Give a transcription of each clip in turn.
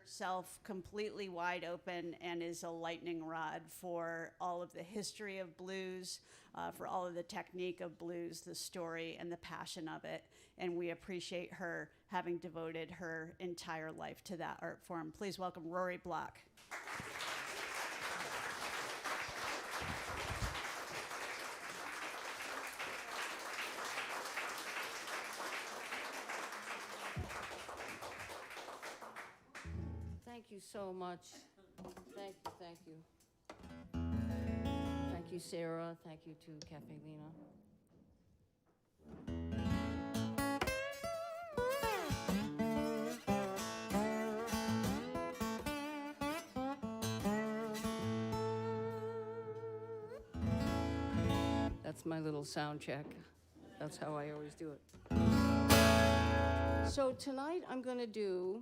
herself completely wide open and is a lightning rod for all of the history of blues, for all of the technique of blues, the story and the passion of it. And we appreciate her having devoted her entire life to that art form. Please welcome Rory Block. Thank you so much. Thank you, thank you. Thank you, Sarah. Thank you to Caffè Lena. That's my little sound check. That's how I always do it. So tonight I'm going to do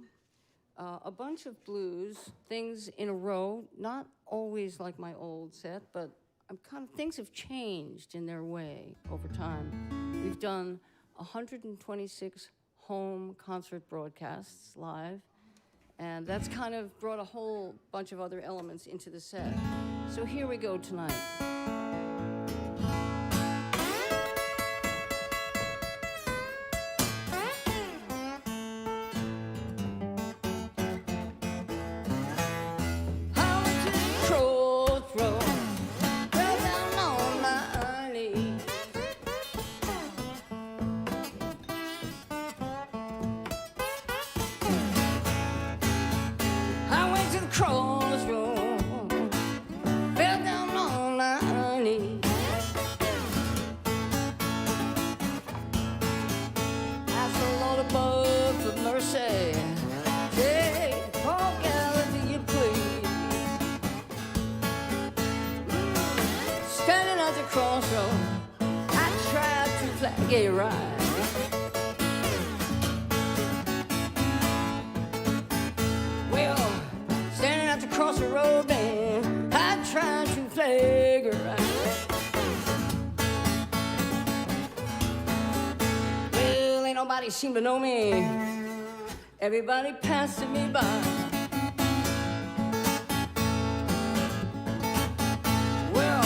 a bunch of blues, things in a row, not always like my old set, but things have changed in their way over time. We've done 126 home concert broadcasts live, and that's kind of brought a whole bunch of other elements into the set. So here we go tonight. Nobody seemed to know me. Everybody passing me by. Well,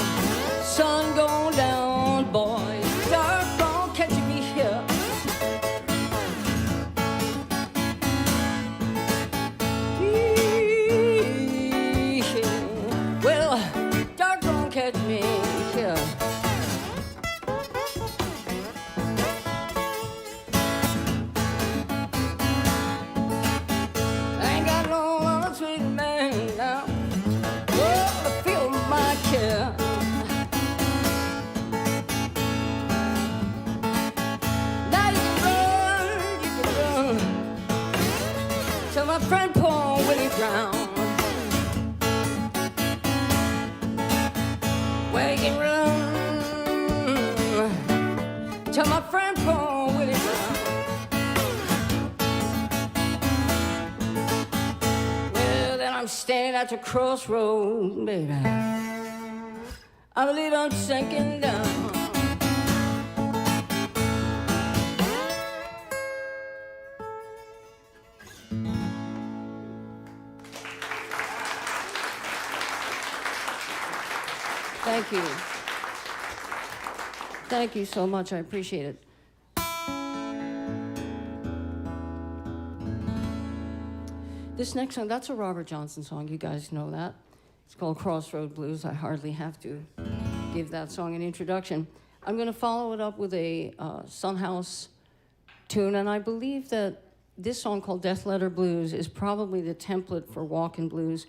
sun going down, boys. Dark dawn catching me here. Well, dark dawn catch me here. Friend Paul Willie Brown, where you can run to my friend Paul Willie Brown. Well, then I'm standing at the crossroad, baby. I believe I'm sinking down. Thank you. Thank you so much. I appreciate it. This next song, that's a Robert Johnson song. You guys know that. It's called Crossroad Blues. I hardly have to give that song an introduction. I'm going to follow it up with a Son House tune, and I believe that this song called Death Letter Blues is probably the template for Walkin' Blues,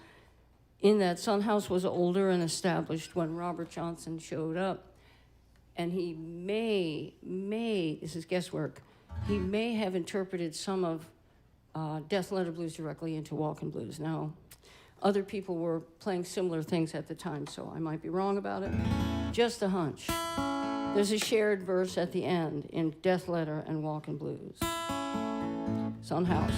in that Son House was older and established when Robert Johnson showed up. And he may, this is guesswork, he may have interpreted some of Death Letter Blues directly into Walkin' Blues. Now, other people were playing similar things at the time, so I might be wrong about it. Just a hunch. There's a shared verse at the end in Death Letter and Walkin' Blues. Son House.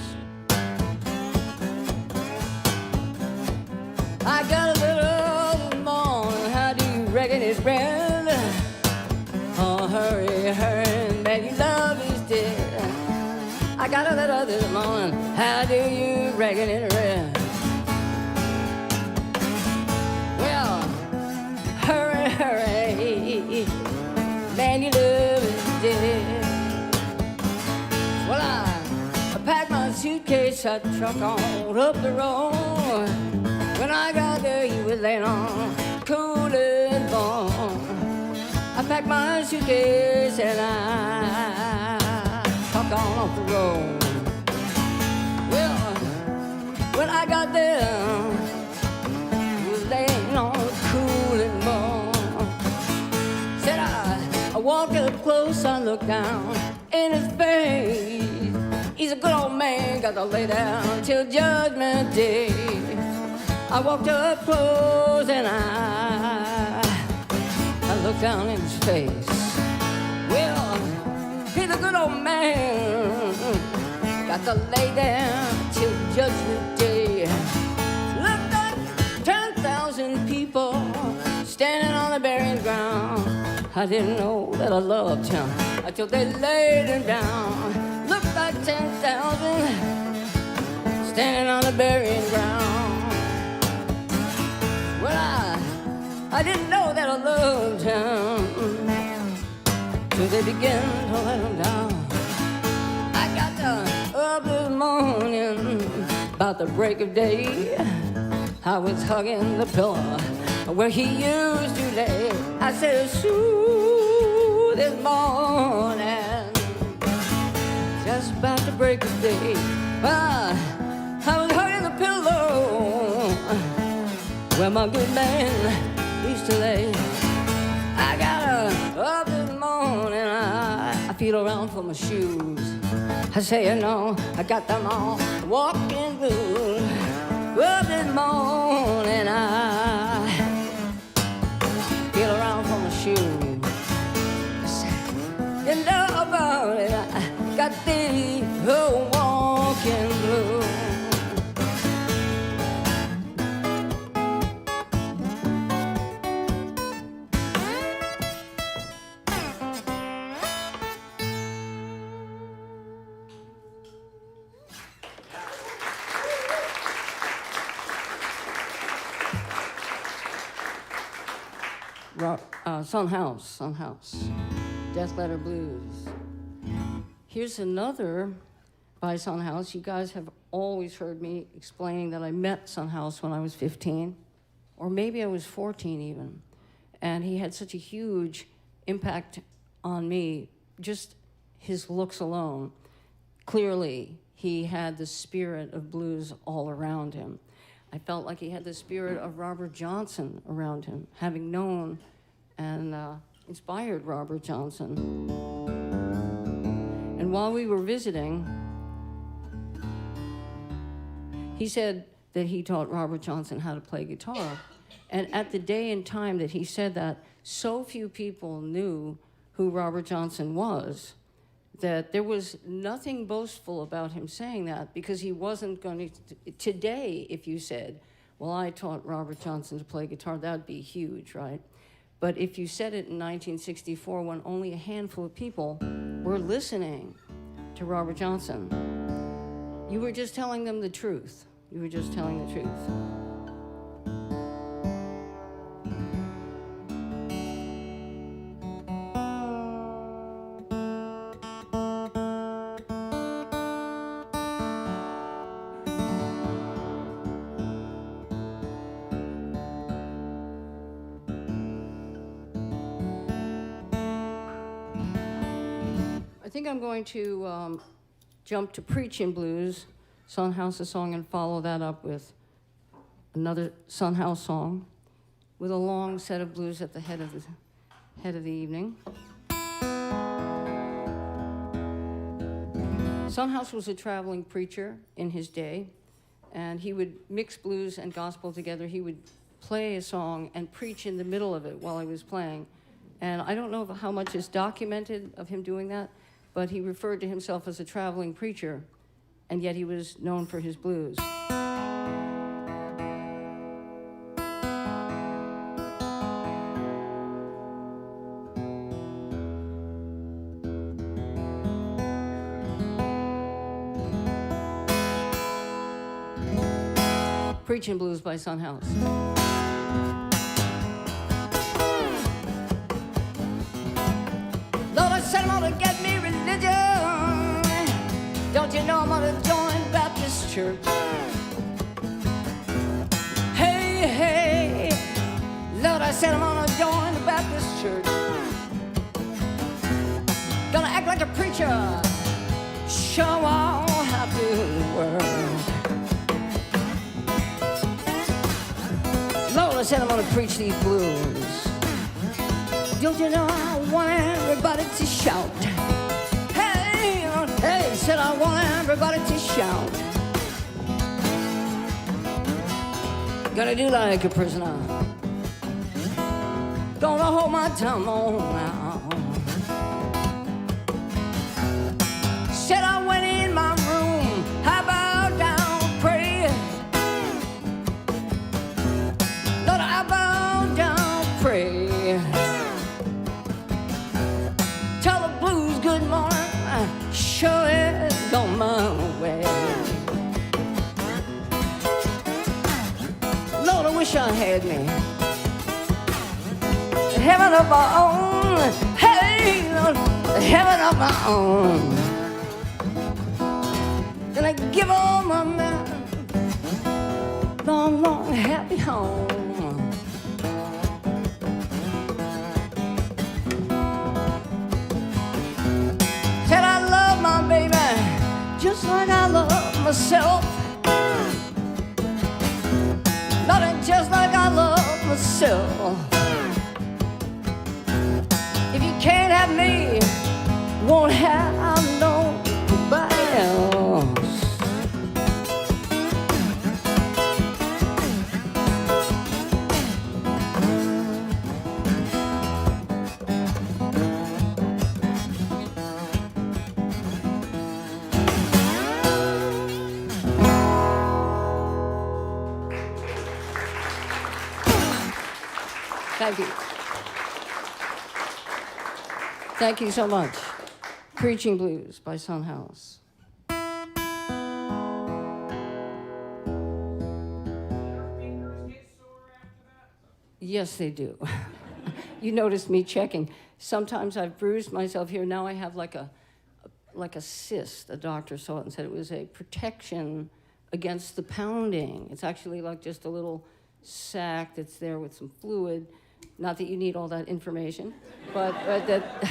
I got a little morning, how do you reckon it's been? Oh, hurry, hurry, baby, love is dead. I got a letter this morning. How do you reckon it read? Well, hurry, hurry, man, your love is dead. Well, I packed my suitcase, I truck on up the road. When I got there, he was laying on cool and warm. I packed my suitcase and I truck on off the road. Well, when I got there, he was laying on cool and warm. Said I walked up close, I looked down in his face. He's a good old man, got to lay down till Judgment Day. I walked up close and I looked down in his face. Well, he's a good old man, got to lay down till Judgment Day. Looked like 10,000 people standing on the burying ground. I didn't know that I loved him until they laid him down. Looked like 10,000 standing on the burying ground. Well, I didn't know that I loved him till they began to let him down. I got up this morning about the break of day. I was hugging the pillow where he used to lay. I said, "Sue, this morning, just about the break of day." I was hugging the pillow where my good man used to lay. I got up this morning, I feel around for my shoes. I say, you know, I got them all walking blues. Up this morning, I feel around for my shoes. You know about it, I got the whole walking blues. Son House, Death Letter Blues. Here's another by Son House. You guys have always heard me explaining that I met Son House when I was 15, or maybe I was 14 even. And he had such a huge impact on me, just his looks alone. Clearly, he had the spirit of blues all around him. I felt like he had the spirit of Robert Johnson around him, having known and inspired Robert Johnson. And while we were visiting, he said that he taught Robert Johnson how to play guitar. And at the day and time that he said that, so few people knew who Robert Johnson was, that there was nothing boastful about him saying that, because he wasn't going to, today, if you said, well, I taught Robert Johnson to play guitar, that'd be huge, right? But if you said it in 1964, when only a handful of people were listening to Robert Johnson, you were just telling them the truth. You were just telling the truth. I think I'm going to jump to Preachin' Blues, Son House's song, and follow that up with another Son House song with a long set of blues at the head of the evening. Son House was a traveling preacher in his day, and he would mix blues and gospel together. He would play a song and preach in the middle of it while he was playing. And I don't know how much is documented of him doing that, but he referred to himself as a traveling preacher, and yet he was known for his blues. Preaching Blues by Son House. Lord, I said I'm gonna get me religion. Don't you know I'm gonna join Baptist Church? Hey, hey, Lord, I said I'm gonna join the Baptist Church. Gonna act like a preacher, show all how to work. Lord, I said I'm gonna preach these blues. Don't you know I want everybody to shout? Hey, hey, said I want everybody to shout. Gonna do like a prisoner. Gonna hold my tongue on now. Said I went in my room, I bowed down, pray. Lord, I bowed down, pray. Tell the blues good morning, sure it's on my way. Lord, I wish I had me heaven of my own. Hey, Lord, heaven of my own. And I give all my men long, long, happy home. Said I love my baby just like I love myself. Not just like I love myself. If you can't have me, won't have nobody else. Thank you. Thank you so much. Preaching Blues by Son House. Yes, they do. You noticed me checking. Sometimes I've bruised myself here. Now I have like a cyst. The doctor saw it and said it was a protection against the pounding. It's actually like just a little sac that's there with some fluid. Not that you need all that information, but that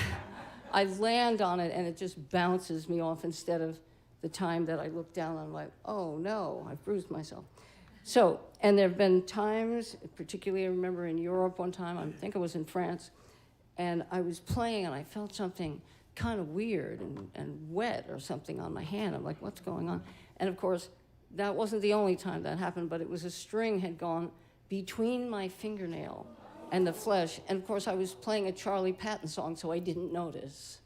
I land on it and it just bounces me off instead of the time that I look down and I'm like, oh no, I've bruised myself. So, and there have been times, particularly I remember in Europe one time, I think I was in France, and I was playing and I felt something kind of weird and wet or something on my hand. I'm like, what's going on? And of course, that wasn't the only time that happened, but it was a string had gone between my fingernail and the flesh. And of course, I was playing a Charlie Patton song, so I didn't notice.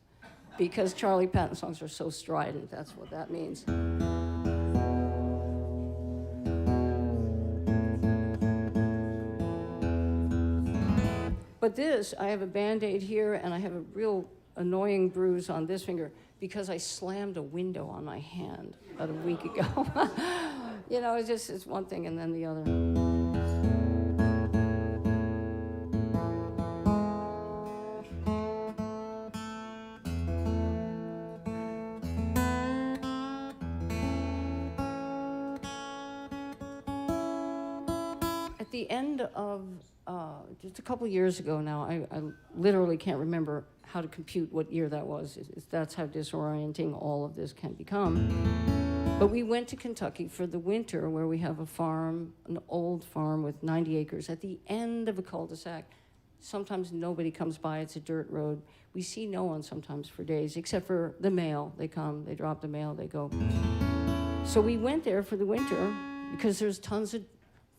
Because Charlie Patton songs are so strident, that's what that means. But this, I have a Band-Aid here, and I have a real annoying bruise on this finger because I slammed a window on my hand about a week ago. You know, it's one thing and then the other. At the end of just a couple years ago now, I literally can't remember how to compute what year that was. That's how disorienting all of this can become. But we went to Kentucky for the winter where we have a farm, an old farm with 90 acres at the end of a cul-de-sac. Sometimes nobody comes by, it's a dirt road. We see no one sometimes for days, except for the mail. They come, they drop the mail, they go. So we went there for the winter because there's tons of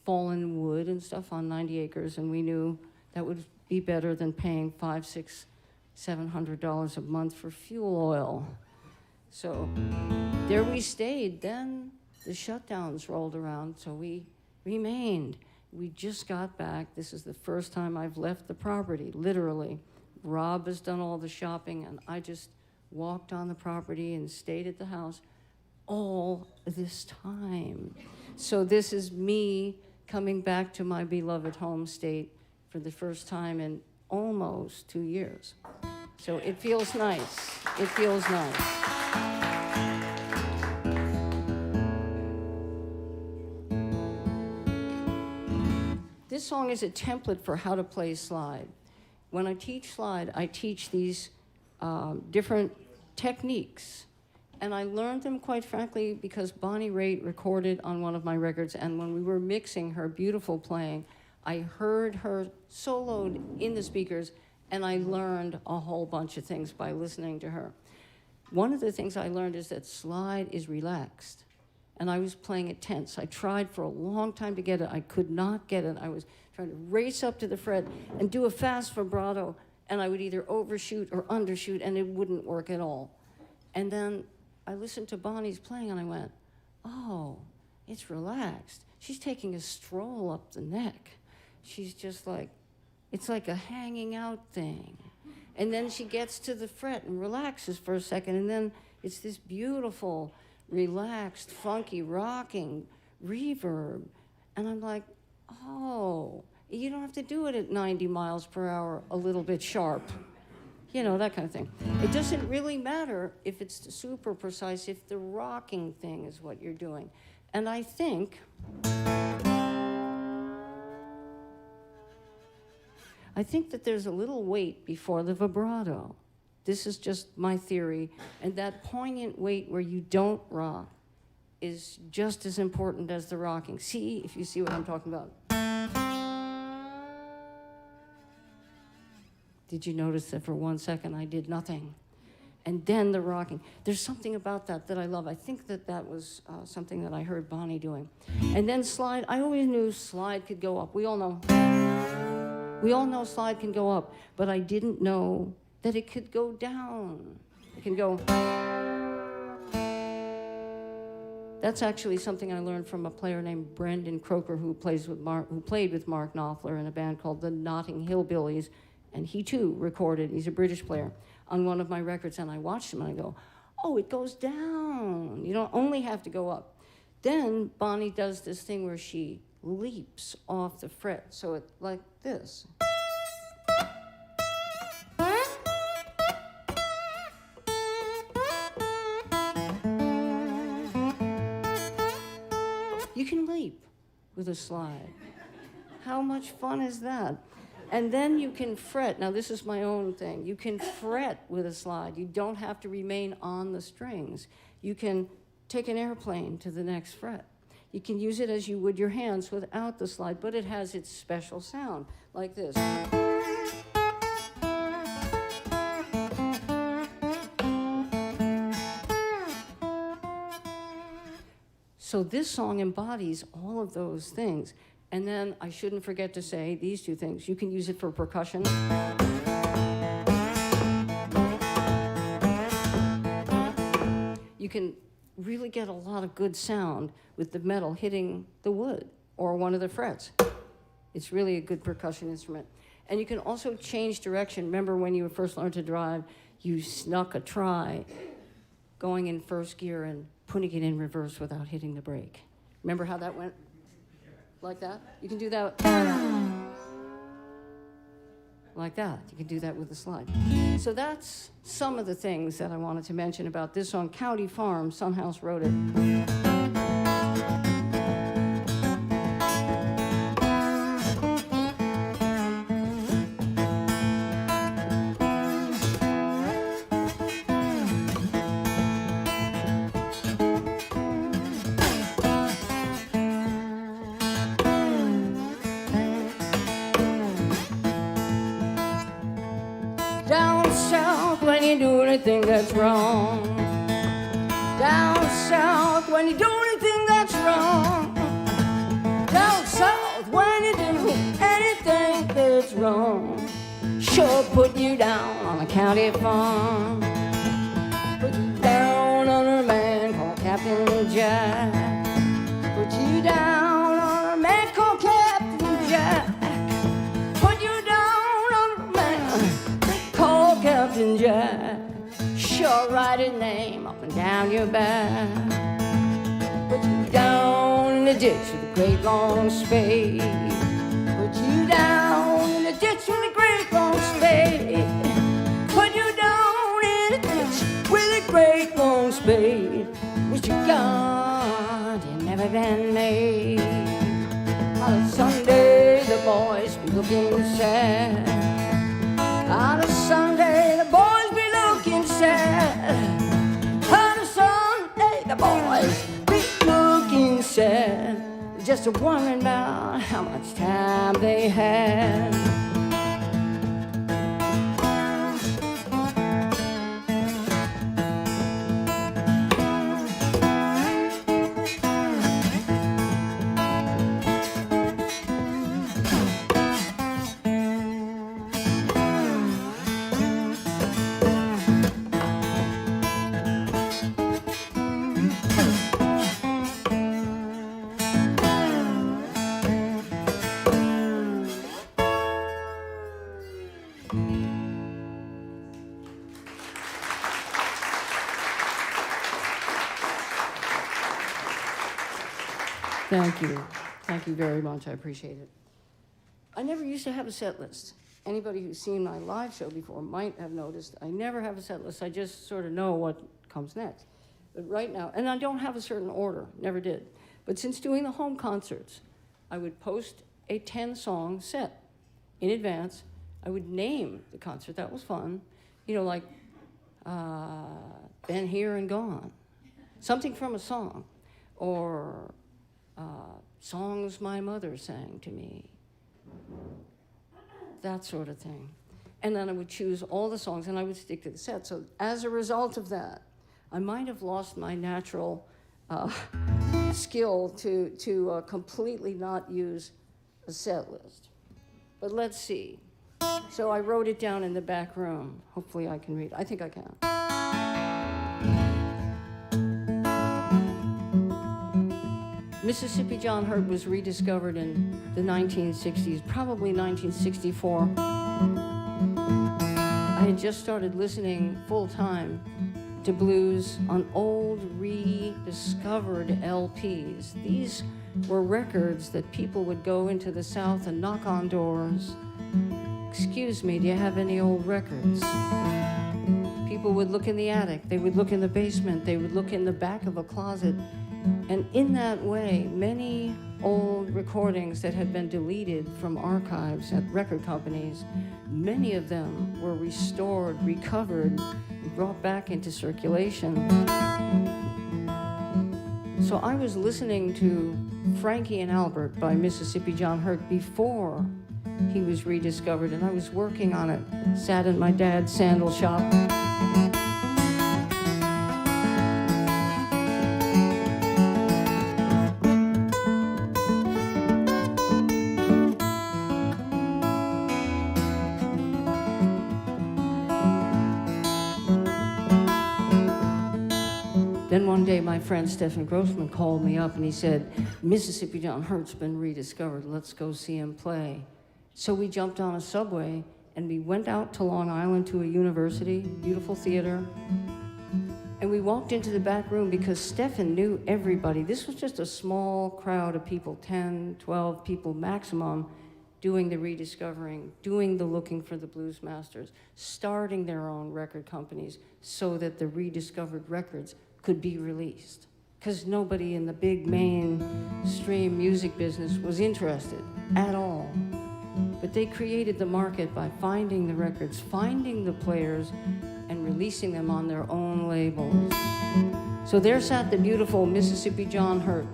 fallen wood and stuff on 90 acres, and we knew that would be better than paying $500, $600, $700 a month for fuel oil. So there we stayed. Then the shutdowns rolled around, so we remained. We just got back. This is the first time I've left the property, literally. Rob has done all the shopping, and I just walked on the property and stayed at the house all this time. So this is me coming back to my beloved home state for the first time in almost 2 years. So it feels nice. It feels nice. This song is a template for how to play slide. When I teach slide, I teach these different techniques. And I learned them, quite frankly, because Bonnie Raitt recorded on one of my records, and when we were mixing her beautiful playing, I heard her soloed in the speakers, and I learned a whole bunch of things by listening to her. One of the things I learned is that slide is relaxed, and I was playing it tense. I tried for a long time to get it. I could not get it. I was trying to race up to the fret and do a fast vibrato, and I would either overshoot or undershoot, and it wouldn't work at all. And then I listened to Bonnie's playing, and I went, oh, it's relaxed. She's taking a stroll up the neck. She's just like, it's like a hanging out thing. And then she gets to the fret and relaxes for a second, and then it's this beautiful, relaxed, funky, rocking reverb. And I'm like, oh, you don't have to do it at 90 miles per hour, a little bit sharp. You know, that kind of thing. It doesn't really matter if it's super precise, if the rocking thing is what you're doing. And I think that there's a little wait before the vibrato. This is just my theory. And that poignant wait where you don't rock is just as important as the rocking. See, if you see what I'm talking about. Did you notice that for 1 second I did nothing? And then the rocking. There's something about that that I love. I think that that was something that I heard Bonnie doing. And then slide, I always knew slide could go up. We all know slide can go up, but I didn't know that it could go down. It can go. That's actually something I learned from a player named Brendan Croker who played with Mark Knopfler in a band called the Notting Hillbillies. And he too recorded, he's a British player, on one of my records, and I watched him and I go, oh, it goes down. You don't only have to go up. Then Bonnie does this thing where she leaps off the fret, so it's like this. You can leap with a slide. How much fun is that? And then you can fret. Now, this is my own thing. You can fret with a slide. You don't have to remain on the strings. You can take an airplane to the next fret. You can use it as you would your hands without the slide, but it has its special sound, like this. So this song embodies all of those things. And then I shouldn't forget to say these two things. You can use it for percussion. You can really get a lot of good sound with the metal hitting the wood or one of the frets. It's really a good percussion instrument. And you can also change direction. Remember when you first learned to drive, you snuck a try going in first gear and putting it in reverse without hitting the brake. Remember how that went? Like that. You can do that like that. You can do that with the slide. So that's some of the things that I wanted to mention about this song. County Farm, Sunhouse wrote it. Anything that's wrong. Down south when you do anything that's wrong. Down south when you do anything that's wrong. Sure put you down on a county farm. Put you down on a man called Captain Jack. Put you down on a man called Captain Jack. Put you down on a man called Captain Jack. Sure write his name up and down your back. Put you down in a ditch with a great long spade. Put you down in a ditch with a great long spade. Put you down in a ditch with a great long spade. Wish you God had never been made. On a Sunday the boys be looking sad. On a Sunday the boys be looking sad. On a Sunday the boys be looking sad. Just wondering about how much time they had. Thank you. Thank you very much. I appreciate it. I never used to have a set list. Anybody who's seen my live show before might have noticed I never have a set list. I just sort of know what comes next. But right now, and I don't have a certain order, never did. But since doing the home concerts, I would post a 10-song set in advance. I would name the concert. That was fun. You know, like Been Here and Gone. Something from a song. Or songs my mother sang to me. That sort of thing. And then I would choose all the songs and I would stick to the set. So as a result of that, I might have lost my natural skill to completely not use a set list. But let's see. So I wrote it down in the back room. Hopefully I can read. I think I can. Mississippi John Hurt was rediscovered in the 1960s, probably 1964. I had just started listening full-time to blues on old rediscovered LPs. These were records that people would go into the South and knock on doors. Excuse me, do you have any old records? People would look in the attic, they would look in the basement, they would look in the back of a closet. And in that way, many old recordings that had been deleted from archives at record companies, many of them were restored, recovered, brought back into circulation. So I was listening to Frankie and Albert by Mississippi John Hurt before he was rediscovered, and I was working on it, sat in my dad's sandal shop. Then one day, my friend Stephen Grossman called me up and he said, Mississippi John Hurt's been rediscovered. Let's go see him play. So we jumped on a subway and we went out to Long Island to a university, beautiful theater. And we walked into the back room because Stephen knew everybody. This was just a small crowd of people, 10, 12 people maximum, doing the rediscovering, doing the looking for the blues masters, starting their own record companies so that the rediscovered records could be released. Because nobody in the big mainstream music business was interested at all. But they created the market by finding the records, finding the players, and releasing them on their own labels. So there sat the beautiful Mississippi John Hurt.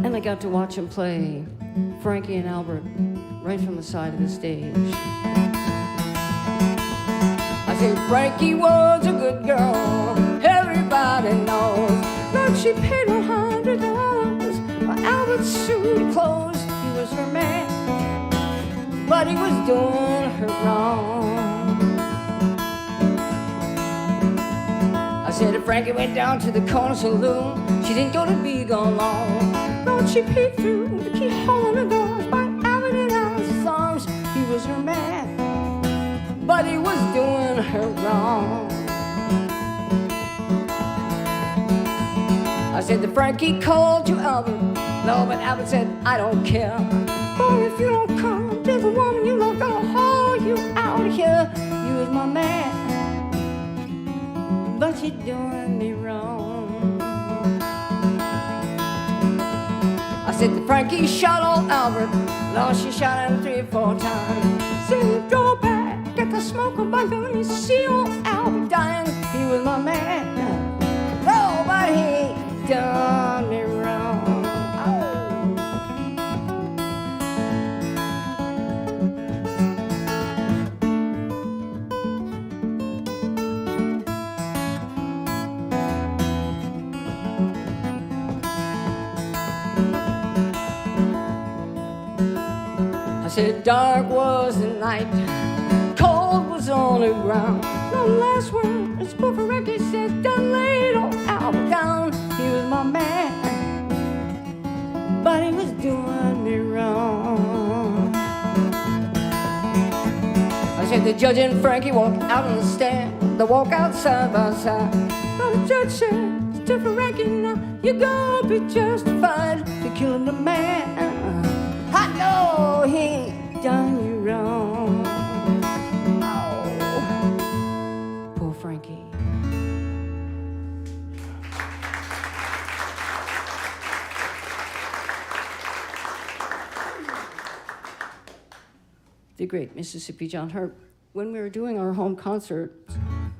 And I got to watch him play Frankie and Albert right from the side of the stage. I said, Frankie was a good girl, everybody knows. But she paid $100 for Albert's suit and clothes. He was her man, but he was doing her wrong. I said, if Frankie went down to the corner saloon, she didn't go to be gone long. But she peeked through the keyhole in the doors by Albert and Alice's songs. He was her man, but he was doing her wrong. said that Frankie called you Albert. No, but Albert said, I don't care. Boy, if you don't come to the woman you love, gonna haul you out of here. You was my man, but you're doing me wrong. I said that Frankie shot old Albert. No, she shot him 3 or 4 times. Said, go back, get the smoke on my gun. You see old Albert dying. He was my man. Oh, but he done me wrong. Oh. I said, dark was the night, cold was on the ground. No last word, it's for Ricky said, done laid old Albert down. He was my man, but he was doing me wrong. I said, the judge and Frankie walk out on the stand. They walk out side by side. But the judge said, it's different Frankie now. You're gonna be justified for killing the man. I know he done you wrong. Oh, poor Frankie. The great Mississippi John Hurt. When we were doing our home concert,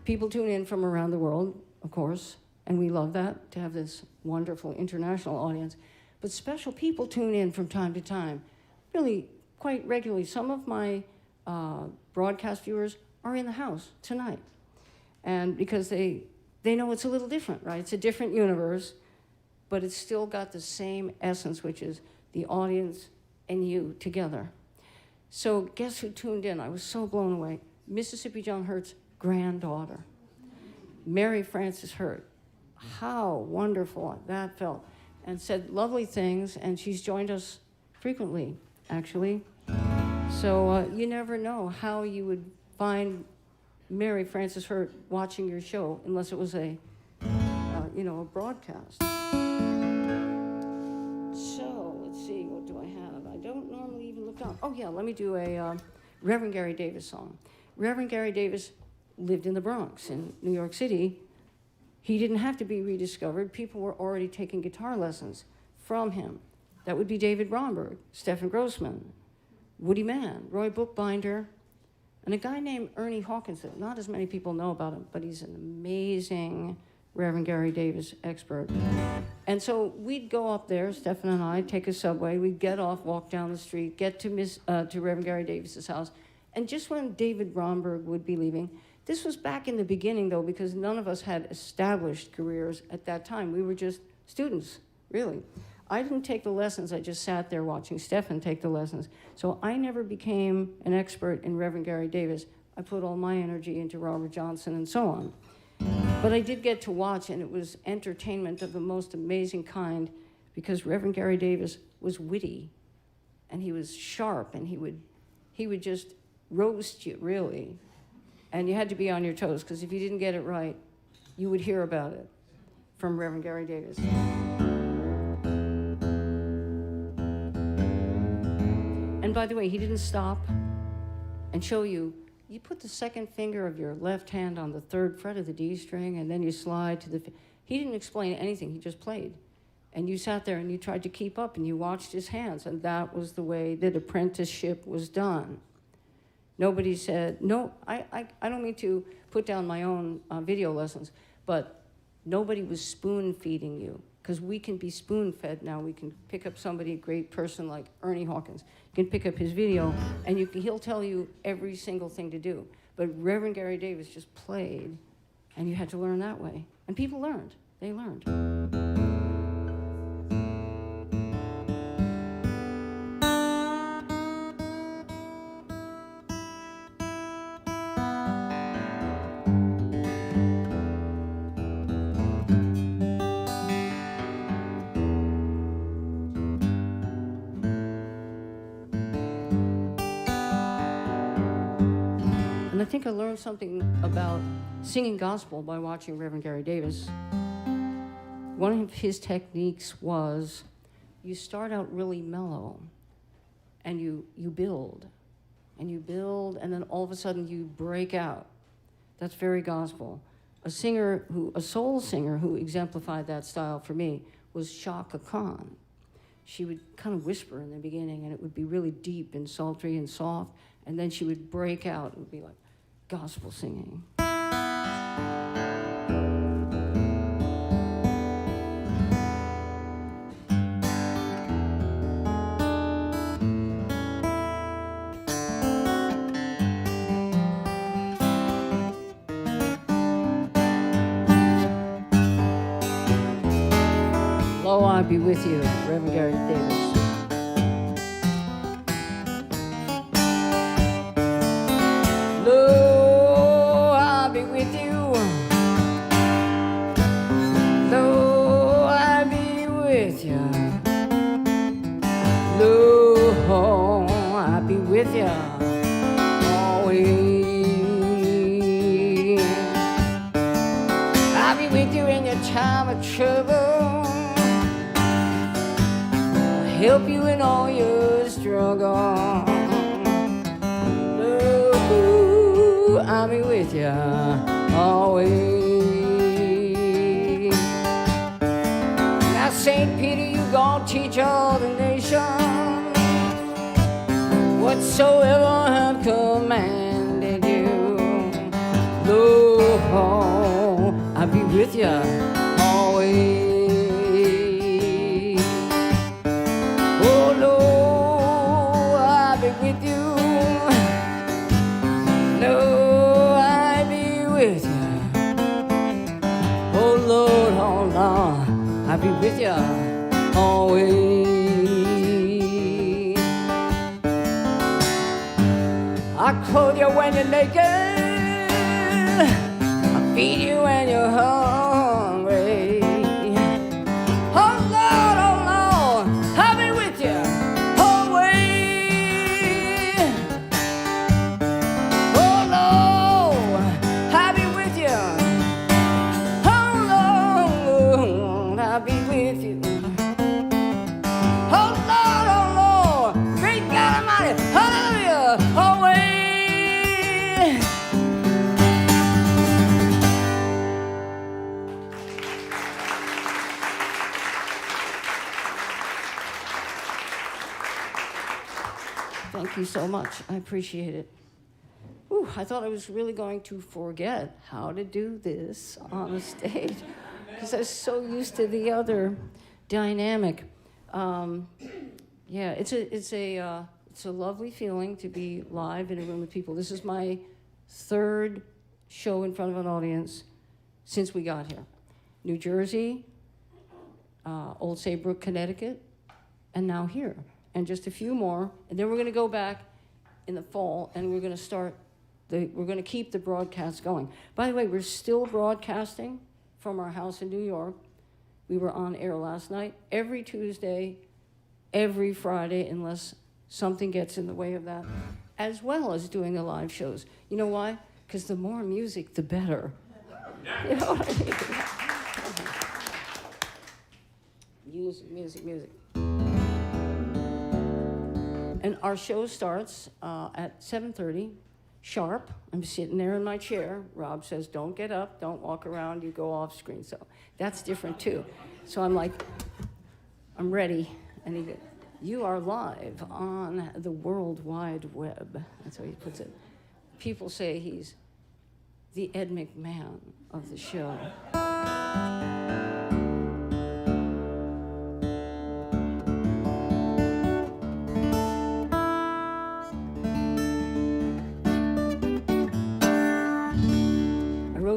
people tune in from around the world, of course, and we love that, to have this wonderful international audience. But special people tune in from time to time, really quite regularly. Some of my broadcast viewers are in the house tonight. And because they know it's a little different, right? It's a different universe, but it's still got the same essence, which is the audience and you together. So guess who tuned in? I was so blown away. Mississippi John Hurt's granddaughter, Mary Frances Hurt. How wonderful that felt. And said lovely things, and she's joined us frequently, actually. So you never know how you would find Mary Frances Hurt watching your show, unless it was a broadcast. So let's see, what do I have? I don't normally even look down. Oh yeah, let me do a Reverend Gary Davis song. Reverend Gary Davis lived in the Bronx in New York City. He didn't have to be rediscovered. People were already taking guitar lessons from him. That would be David Bromberg, Stephen Grossman, Woody Mann, Roy Bookbinder, and a guy named Ernie Hawkinson. Not as many people know about him, but he's an amazing Reverend Gary Davis expert. And so we'd go up there, Stephen and I, take a subway, we'd get off, walk down the street, get to Reverend Gary Davis's house. And just when David Bromberg would be leaving, this was back in the beginning, though, because none of us had established careers at that time. We were just students, really. I didn't take the lessons. I just sat there watching Stephen take the lessons. So I never became an expert in Reverend Gary Davis. I put all my energy into Robert Johnson and so on. But I did get to watch, and it was entertainment of the most amazing kind, because Reverend Gary Davis was witty, and he was sharp, and he would just roast you, really. And you had to be on your toes, because if you didn't get it right, you would hear about it from Reverend Gary Davis. And by the way, he didn't stop and show you, you put the second finger of your left hand on the 3rd fret of the D string, and then you slide to the... He didn't explain anything, he just played. And you sat there and you tried to keep up, and you watched his hands, and that was the way that apprenticeship was done. Nobody said, no, I don't mean to put down my own video lessons, but nobody was spoon-feeding you, because we can be spoon-fed now. We can pick up somebody, a great person like Ernie Hawkins. You can pick up his video, and he'll tell you every single thing to do. But Reverend Gary Davis just played, and you had to learn that way. And people learned. They learned. I think I learned something about singing gospel by watching Reverend Gary Davis. one of his techniques was you start out really mellow and you build and you build, and then all of a sudden you break out. That's very gospel. A soul singer who exemplified that style for me was Chaka Khan. She would kind of whisper in the beginning, and it would be really deep and sultry and soft, and then she would break out. It would be like gospel singing. Lo, I be with you, Reverend Gary Davis. Lo, I'll be with you. Lo, I'll be with you. Lo, I'll be with you always. I'll be with you in your time of trouble. Help you in all your struggle. Ooh, I'll be with you always. Now, St. Peter, you gonna teach all the nations whatsoever I have commanded you. Lord, I'll be with you always. With you, no, I'll be with you. Oh Lord, I'll be with you always. I clothe you when you're naked, I feed you when you're hungry. Oh Lord, I'll be with you. Thank you so much. I appreciate it. Whew, I thought I was really going to forget how to do this on a stage because I was so used to the other dynamic. Yeah, it's a lovely feeling to be live in a room with people. This is my third show in front of an audience since we got here. New Jersey, Old Saybrook, Connecticut, and now here. And just a few more, and then we're going to go back in the fall, and we're going to we're going to keep the broadcast going. By the way, we're still broadcasting from our house in New York. We were on air last night, every Tuesday, every Friday, unless something gets in the way of that, as well as doing the live shows. You know why? Because the more music, the better. You know what I mean? Music, music, music. And our show starts at 7:30, sharp. I'm sitting there in my chair. Rob says, don't get up, don't walk around, you go off screen. So that's different too. So I'm like, I'm ready. And he goes, you are live on the World Wide Web. That's how he puts it. People say he's the Ed McMahon of the show.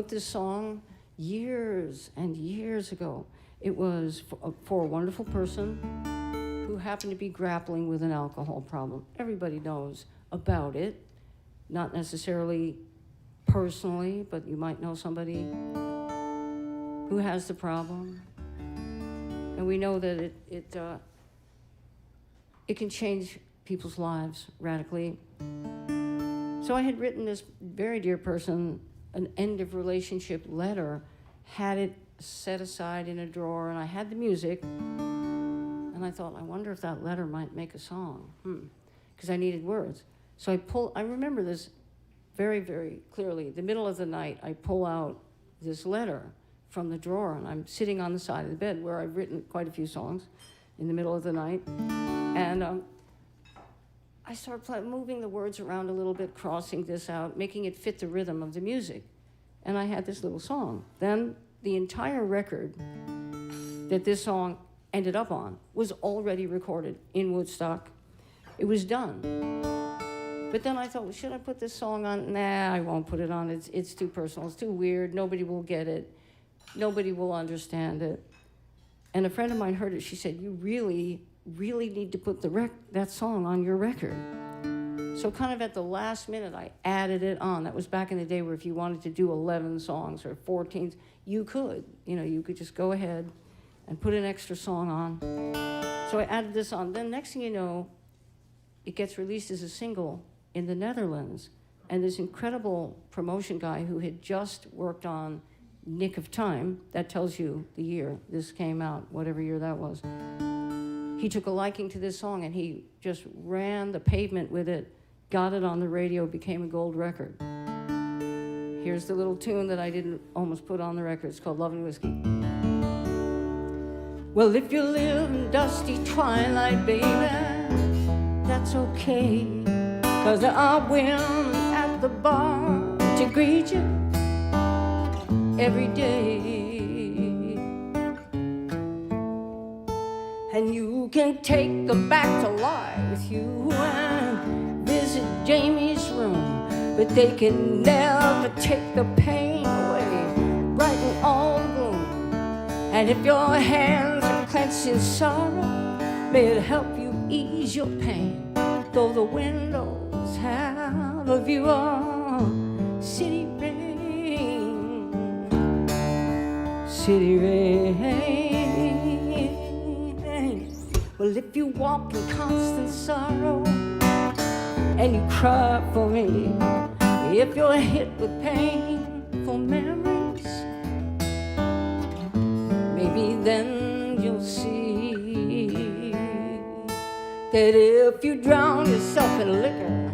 This song years and years ago. It was for a wonderful person who happened to be grappling with an alcohol problem. Everybody knows about it, not necessarily personally, but you might know somebody who has the problem. And we know that it can change people's lives radically. So I had written this very dear person an end of relationship letter, had it set aside in a drawer, and I had the music, and I thought, I wonder if that letter might make a song, because I needed words. So I remember this very, very clearly. The middle of the night, I pull out this letter from the drawer, and I'm sitting on the side of the bed where I've written quite a few songs in the middle of the night, and I start moving the words around a little bit, crossing this out, making it fit the rhythm of the music, and I had this little song. Then the entire record that this song ended up on was already recorded in Woodstock. It was done. But then I thought, well, should I put this song on? Nah, I won't put it on. It's too personal. It's too weird. Nobody will get it. Nobody will understand it. And a friend of mine heard it. She said, you really, really need to put that song on your record. So kind of at the last minute, I added it on. That was back in the day where if you wanted to do 11 songs or 14, you could. You could just go ahead and put an extra song on. So I added this on. Then next thing you know, it gets released as a single in the Netherlands. And this incredible promotion guy who had just worked on Nick of Time, that tells you the year this came out, whatever year that was. He took a liking to this song and he just ran the pavement with it, got it on the radio, became a gold record. Here's the little tune that I didn't almost put on the record. It's called Love and Whiskey. Well, if you live in dusty twilight, baby, that's okay, 'cause there are women at the bar to greet you every day. And you can take them back to life with you and visit Jamie's room, but they can never take the pain away, brighten all the gloom. And if your hands are clenched in sorrow, may it help you ease your pain, though the windows have a view of city rain, city rain. Well, if you walk in constant sorrow and you cry for me, if you're hit with painful memories, maybe then you'll see that if you drown yourself in liquor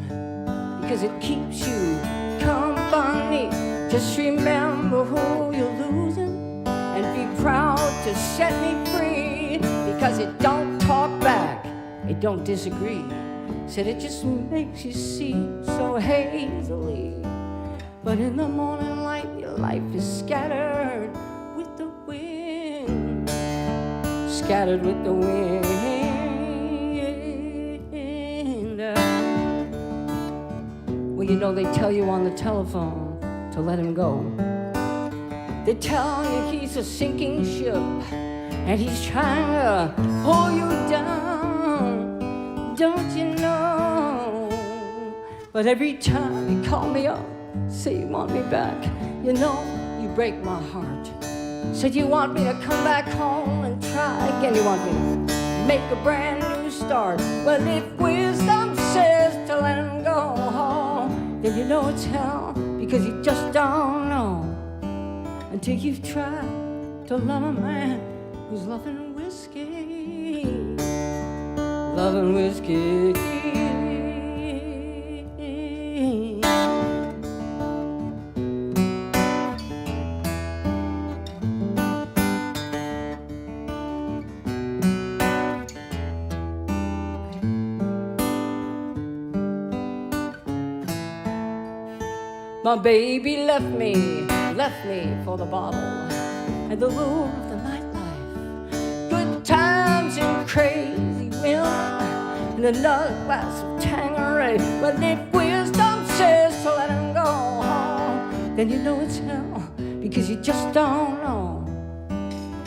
because it keeps you company, just remember who you're losing and be proud to set me free, because it don't talk back, it don't disagree. Said it just makes you see so hazily, but in the morning light your life is scattered with the wind, scattered with the wind. Well, you know, they tell you on the telephone to let him go. They tell you he's a sinking ship and he's trying to pull you down, don't you know? But every time you call me up, say you want me back, you know, you break my heart. Said you want me to come back home and try again, you want me to make a brand new start. Well, if wisdom says to let him go home, then you know it's hell, because you just don't know until you've tried to love a man who's loving whiskey, loving whiskey. My baby left me for the bottle and the lure of the nightlife. Good times and crazy women and another glass of Tanqueray. But if wisdom says to let him go home, then you know it's hell, because you just don't know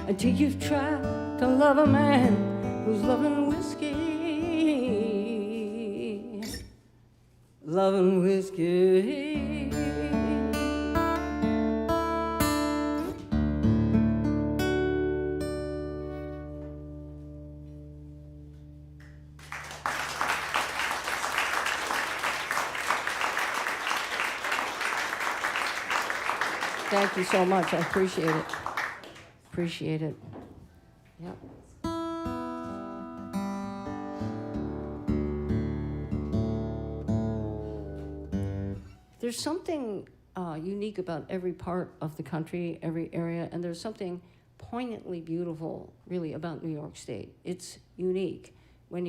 until you've tried to love a man who's loving whiskey, loving whiskey. Thank you so much. I appreciate it. Appreciate it. Yep. There's something unique about every part of the country, every area, and there's something poignantly beautiful, really, about New York State. It's unique. When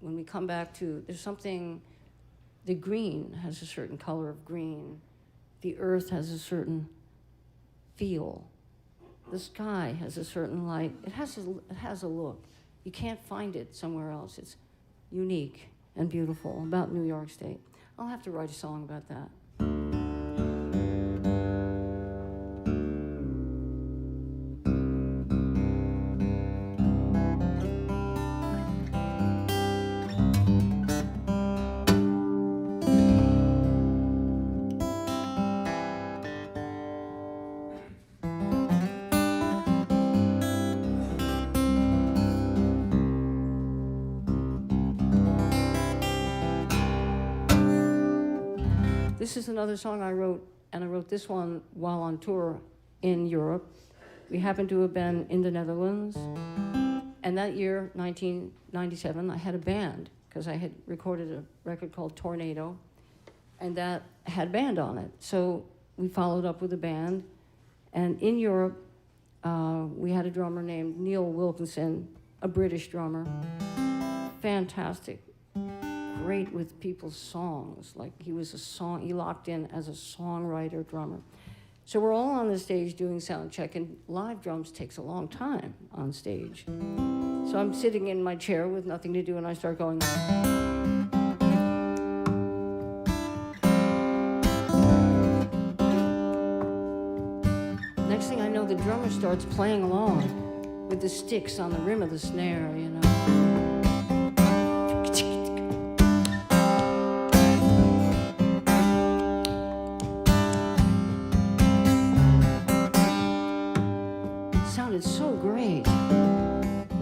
we come back to, there's something, the green has a certain color of green. The earth has a certain feel. The sky has a certain light. It has a look. You can't find it somewhere else. It's unique and beautiful about New York State. I'll have to write a song about that. This is another song I wrote, and I wrote this one while on tour in Europe. We happened to have been in the Netherlands, and that year, 1997, I had a band, because I had recorded a record called Tornado, and that had band on it. So we followed up with a band, and in Europe, we had a drummer named Neil Wilkinson, a British drummer, fantastic. Great with people's songs, like he locked in as a songwriter drummer. So we're all on the stage doing sound check, and live drums takes a long time on stage. So I'm sitting in my chair with nothing to do, and I start going. Next thing I know, the drummer starts playing along with the sticks on the rim of the snare, you know. So great.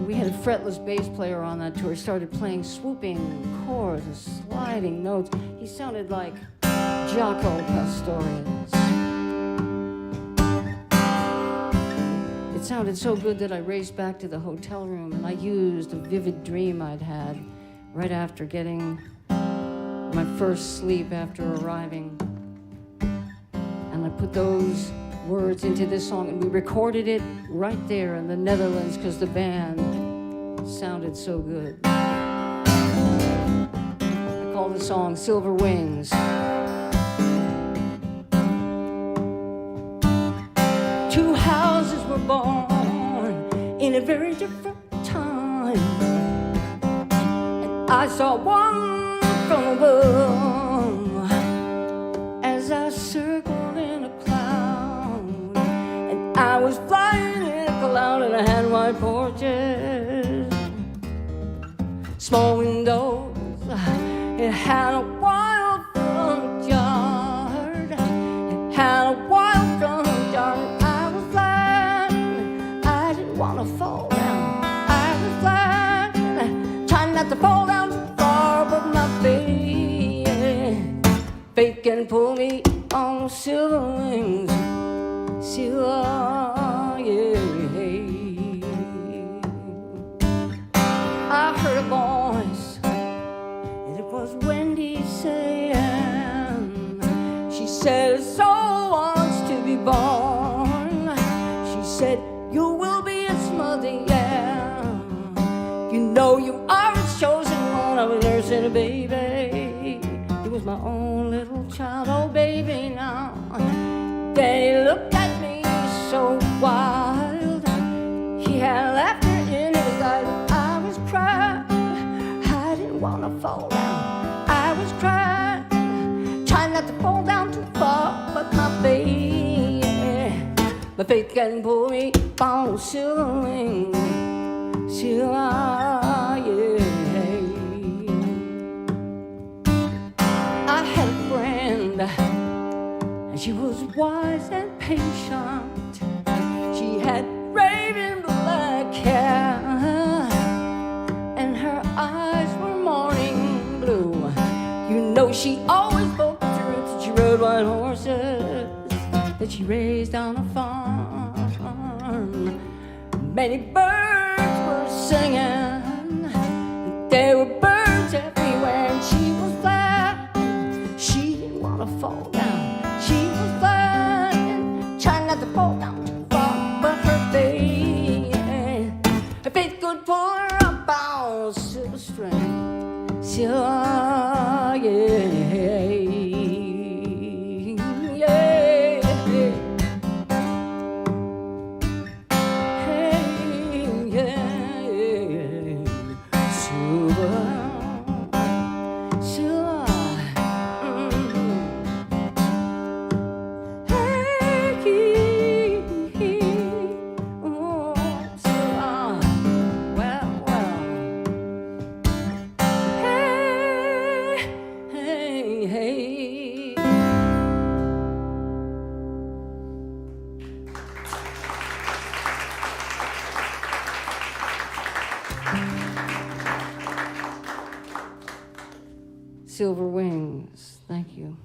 We had a fretless bass player on that tour. He started playing swooping chords and sliding notes. He sounded like Jaco Pastorius. It sounded so good that I raced back to the hotel room, and I used a vivid dream I'd had right after getting my first sleep after arriving. And I put those words into this song, and we recorded it right there in the Netherlands because the band sounded so good. I call the song Silver Wings. Two houses were born in a very different time, and I saw one from above as I circled in a cloud. I was flying in a cloud, and I had white porches, small windows. It had a wild front yard. It had a wild front yard. I was flying. I didn't want to fall down. I was flying, trying not to fall down too far, but my faith can pull me on silver wings. Silver, yeah. I heard a voice, and it was Wendy saying, she said, a soul wants to be born. She said, you will be its mother, yeah. You know you are its chosen one. I was nursing a baby. It was my own little child, oh baby now. Daddy looked at me so wild. He had laughter in his eyes. I was crying. I didn't want to fall down. I was crying, trying not to fall down too far. But my faith can pull me on silver wings. Silver, yeah. I had a friend, and she was wise and patient. She had raven black hair, and her eyes were morning blue. You know she always spoke the truth. She rode white horses, that she raised on a farm. Many birds were singing, there were birds everywhere, and she was flying. She didn't want to fall down. She was flying, trying not to fall down too far, but her faith could pull her up on silver string. Silver, yeah. Silver Wings, thank you.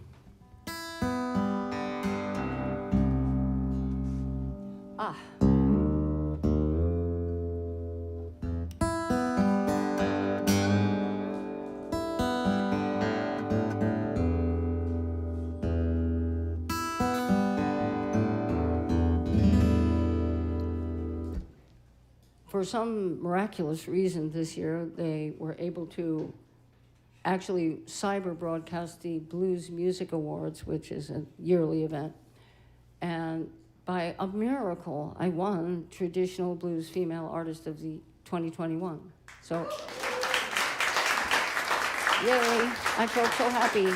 For some miraculous reason this year, they were able to actually cyber broadcast the Blues Music Awards, which is a yearly event. And by a miracle, I won Traditional Blues Female Artist of the 2021. So, yay, I felt so happy.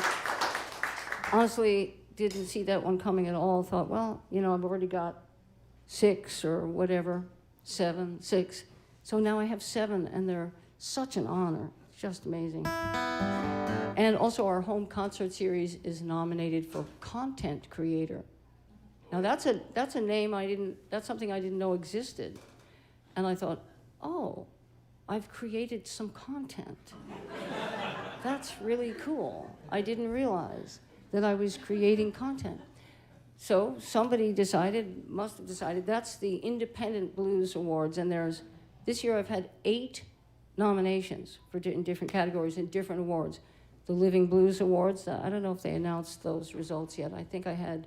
Honestly, didn't see that one coming at all. Thought, well, you know, I've already got 6 or whatever, 7, 6. So now I have 7, and they're such an honor. It's just amazing. And also our home concert series is nominated for Content Creator. Now that's a name that's something I didn't know existed. And I thought, oh, I've created some content. That's really cool. I didn't realize that I was creating content. So somebody must have decided, that's the Independent Blues Awards, and this year I've had 8 nominations in different categories in different awards. The Living Blues Awards, I don't know if they announced those results yet. I think I had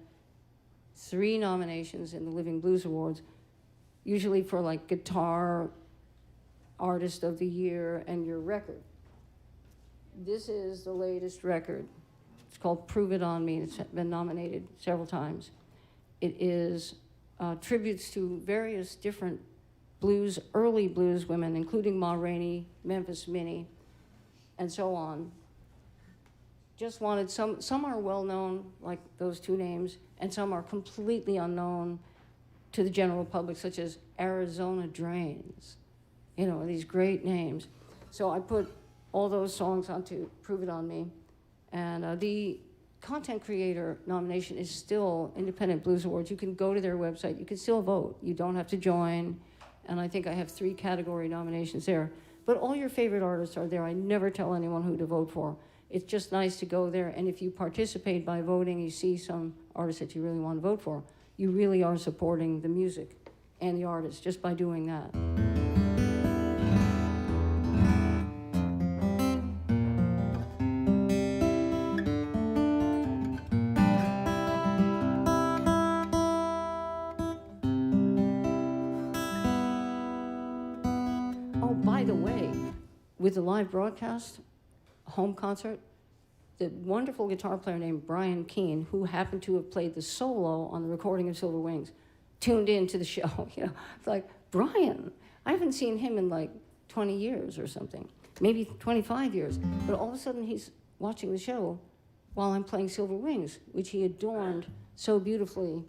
3 nominations in the Living Blues Awards, usually for like Guitar Artist of the Year and your record. This is the latest record. It's called Prove It On Me. It's been nominated several times. It is tributes to various different early blues women, including Ma Rainey, Memphis Minnie, and so on. Just wanted some are well known, like those 2 names, and some are completely unknown to the general public, such as Arizona Drains. You know, these great names. So I put all those songs onto Prove It On Me. And the Content Creator nomination is still Independent Blues Awards. You can go to their website. You can still vote. You don't have to join. And I think I have 3 category nominations there. But all your favorite artists are there. I never tell anyone who to vote for. It's just nice to go there. And if you participate by voting, you see some artists that you really want to vote for, you really are supporting the music and the artist just by doing that. With the live broadcast, home concert, the wonderful guitar player named Brian Keane, who happened to have played the solo on the recording of Silver Wings, tuned in to the show. You know, it's like, Brian, I haven't seen him in like 20 years or something, maybe 25 years. But all of a sudden he's watching the show while I'm playing Silver Wings, which he adorned so beautifully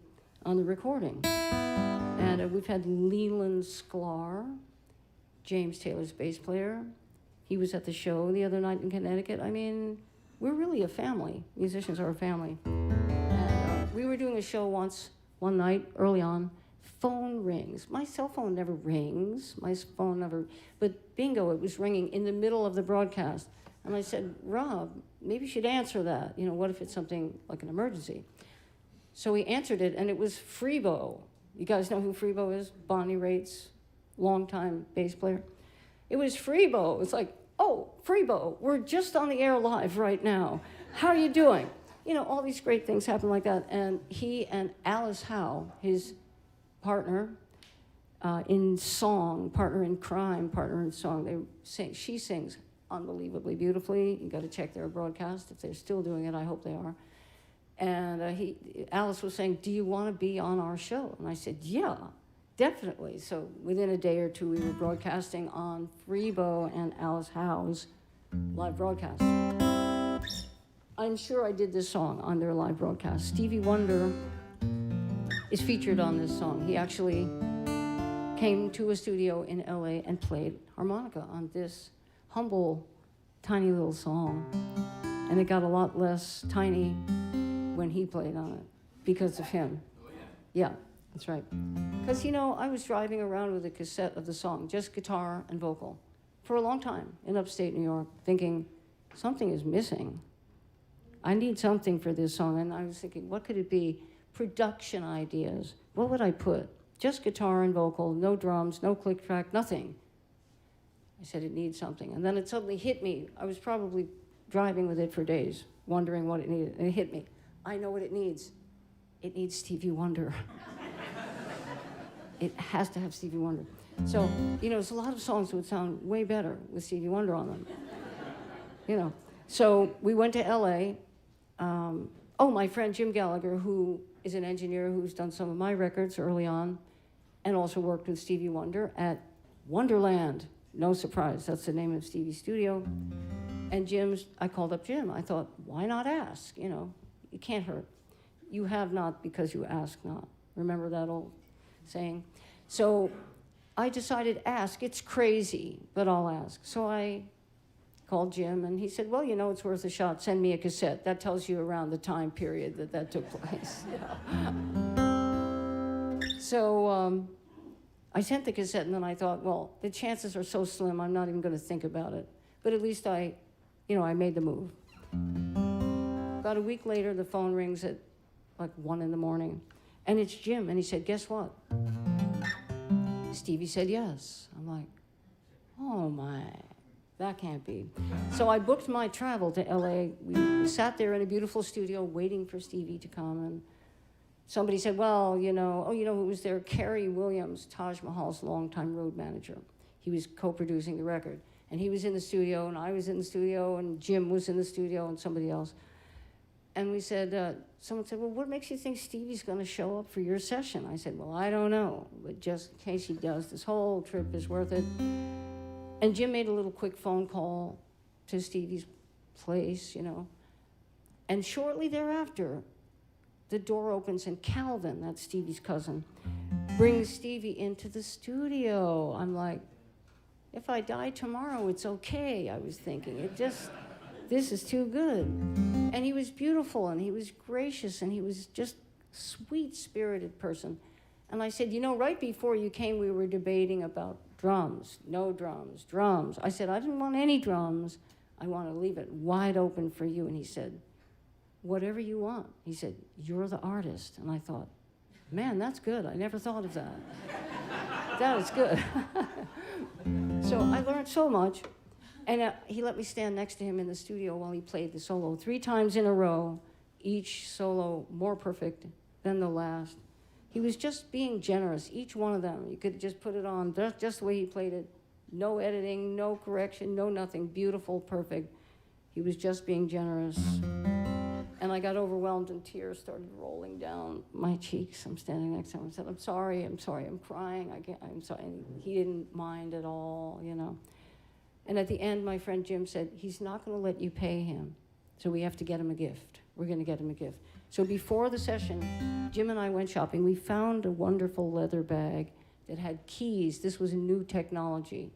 on the recording. And we've had Leland Sklar, James Taylor's bass player. He was at the show the other night in Connecticut. I mean, we're really a family. Musicians are a family. And we were doing a show one night early on. Phone rings. My cell phone never rings. My phone never, but bingo, it was ringing in the middle of the broadcast. And I said, Rob, maybe you should answer that. You know, what if it's something like an emergency? So he answered it, and it was Freebo. You guys know who Freebo is? Bonnie Raitt's longtime bass player. It was Freebo. It's like, oh, Freebo, we're just on the air live right now. How are you doing? You know, all these great things happen like that. And he and Alice Howe, his partner in song, partner in crime, partner in song, she sings unbelievably beautifully. You got to check their broadcast. If they're still doing it, I hope they are. And Alice was saying, do you want to be on our show? And I said, yeah, definitely. So within a day or two, we were broadcasting on Freebo and Alice Howe's live broadcast. I'm sure I did this song on their live broadcast. Stevie Wonder is featured on this song. He actually came to a studio in LA and played harmonica on this humble, tiny little song. And it got a lot less tiny when he played on it because of him. Yeah, that's right. Because, you know, I was driving around with a cassette of the song, just guitar and vocal, for a long time in upstate New York, thinking, something is missing. I need something for this song. And I was thinking, what could it be? Production ideas. What would I put? Just guitar and vocal, no drums, no click track, nothing. I said, it needs something. And then it suddenly hit me. I was probably driving with it for days, wondering what it needed. And it hit me. I know what it needs. It needs Stevie Wonder. It has to have Stevie Wonder. So, you know, there's a lot of songs that would sound way better with Stevie Wonder on them. You know. So we went to LA. My friend Jim Gallagher, who is an engineer who's done some of my records early on, and also worked with Stevie Wonder at Wonderland. No surprise, that's the name of Stevie's studio. And I called up Jim. I thought, why not ask? You know, it can't hurt. You have not because you ask not. Remember that old saying? So I decided, ask. It's crazy, but I'll ask. So I called Jim, and he said, well, you know, it's worth a shot. Send me a cassette. That tells you around the time period that took place. So I sent the cassette, and then I thought, well, the chances are so slim, I'm not even going to think about it. But at least I made the move. About a week later, the phone rings at like 1 a.m, and it's Jim, and he said, guess what? Stevie said yes. I'm like, oh my, that can't be. So I booked my travel to LA. We sat there in a beautiful studio waiting for Stevie to come, and somebody said, well, who was there? Kerry Williams, Taj Mahal's longtime road manager. He was co-producing the record. And he was in the studio, and I was in the studio, and Jim was in the studio, and somebody else. And we said, someone said, well, what makes you think Stevie's going to show up for your session? I said, well, I don't know, but just in case he does, this whole trip is worth it. And Jim made a little quick phone call to Stevie's place, And shortly thereafter, the door opens, and Calvin, that's Stevie's cousin, brings Stevie into the studio. I'm like, if I die tomorrow, it's okay, I was thinking. This is too good. And he was beautiful, and he was gracious, and he was just a sweet-spirited person. And I said, right before you came, we were debating about drums, no drums, drums. I said, I didn't want any drums. I want to leave it wide open for you. And he said, whatever you want. He said, you're the artist. And I thought, man, that's good. I never thought of that. That is good. So I learned so much. And he let me stand next to him in the studio while he played the solo 3 times in a row, each solo more perfect than the last. He was just being generous, each one of them. You could just put it on just the way he played it. No editing, no correction, no nothing. Beautiful, perfect. He was just being generous. And I got overwhelmed, and tears started rolling down my cheeks. I'm standing next to him and said, I'm sorry, I'm crying. I'm sorry. And he didn't mind at all, And at the end, my friend Jim said, he's not going to let you pay him, so we have to get him a gift. We're going to get him a gift. So before the session, Jim and I went shopping. We found a wonderful leather bag that had keys. This was a new technology.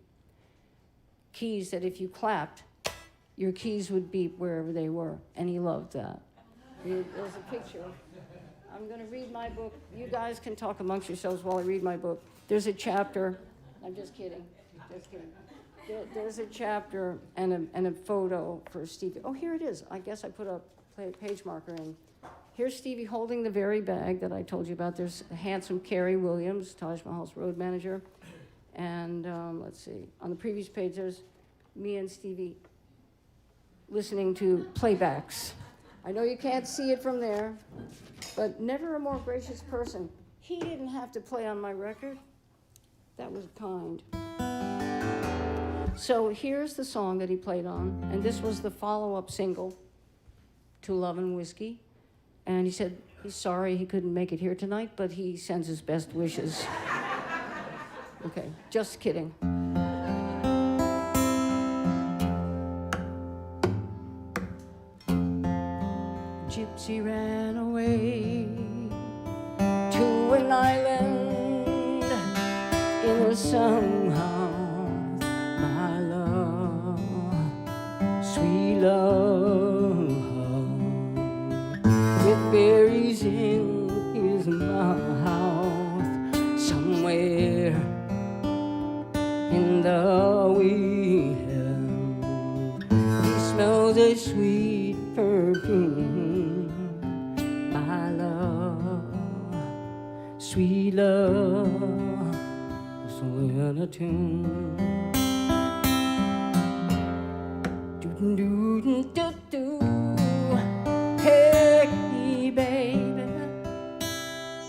Keys that if you clapped, your keys would beep wherever they were, and he loved that. There's a picture. I'm going to read my book. You guys can talk amongst yourselves while I read my book. There's a chapter. I'm just kidding. There's a chapter and a photo for Stevie. Oh, here it is. I guess I put a page marker in. Here's Stevie holding the very bag that I told you about. There's a handsome Carrie Williams, Taj Mahal's road manager. And let's see, on the previous page, there's me and Stevie listening to playbacks. I know you can't see it from there, but never a more gracious person. He didn't have to play on my record. That was kind. So here's the song that he played on, and this was the follow-up single to Love and Whiskey. And he said he's sorry he couldn't make it here tonight, but he sends his best wishes. Okay, just kidding. Gypsy ran away to an island in the sunhouse, my love, sweet love, with berries in his mouth, somewhere in the wind, he smells a sweet perfume, my love, sweet love, so in a tune. Do-do-do-do-do, hey baby,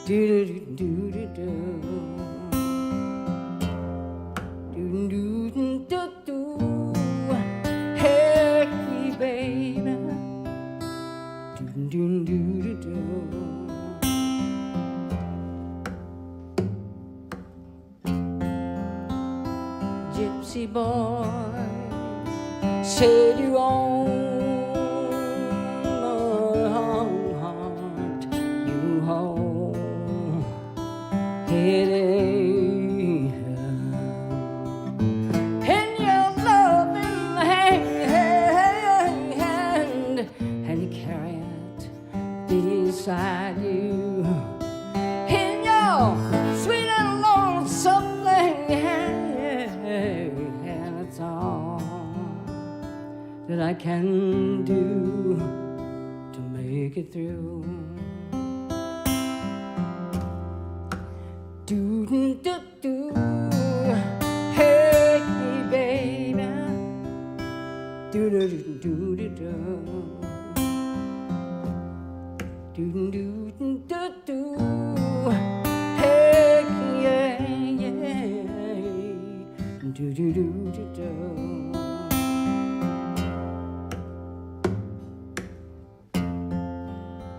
do-do-do-do-do. Hey, baby. Gypsy boy, said you own my heart, you hold it. Beside you in your sweet and lonesome land, and it's all that I can do to make it through. Do do do do, hey baby, do do do do do do. Do do do do do, hey yeah yeah, do do do do do.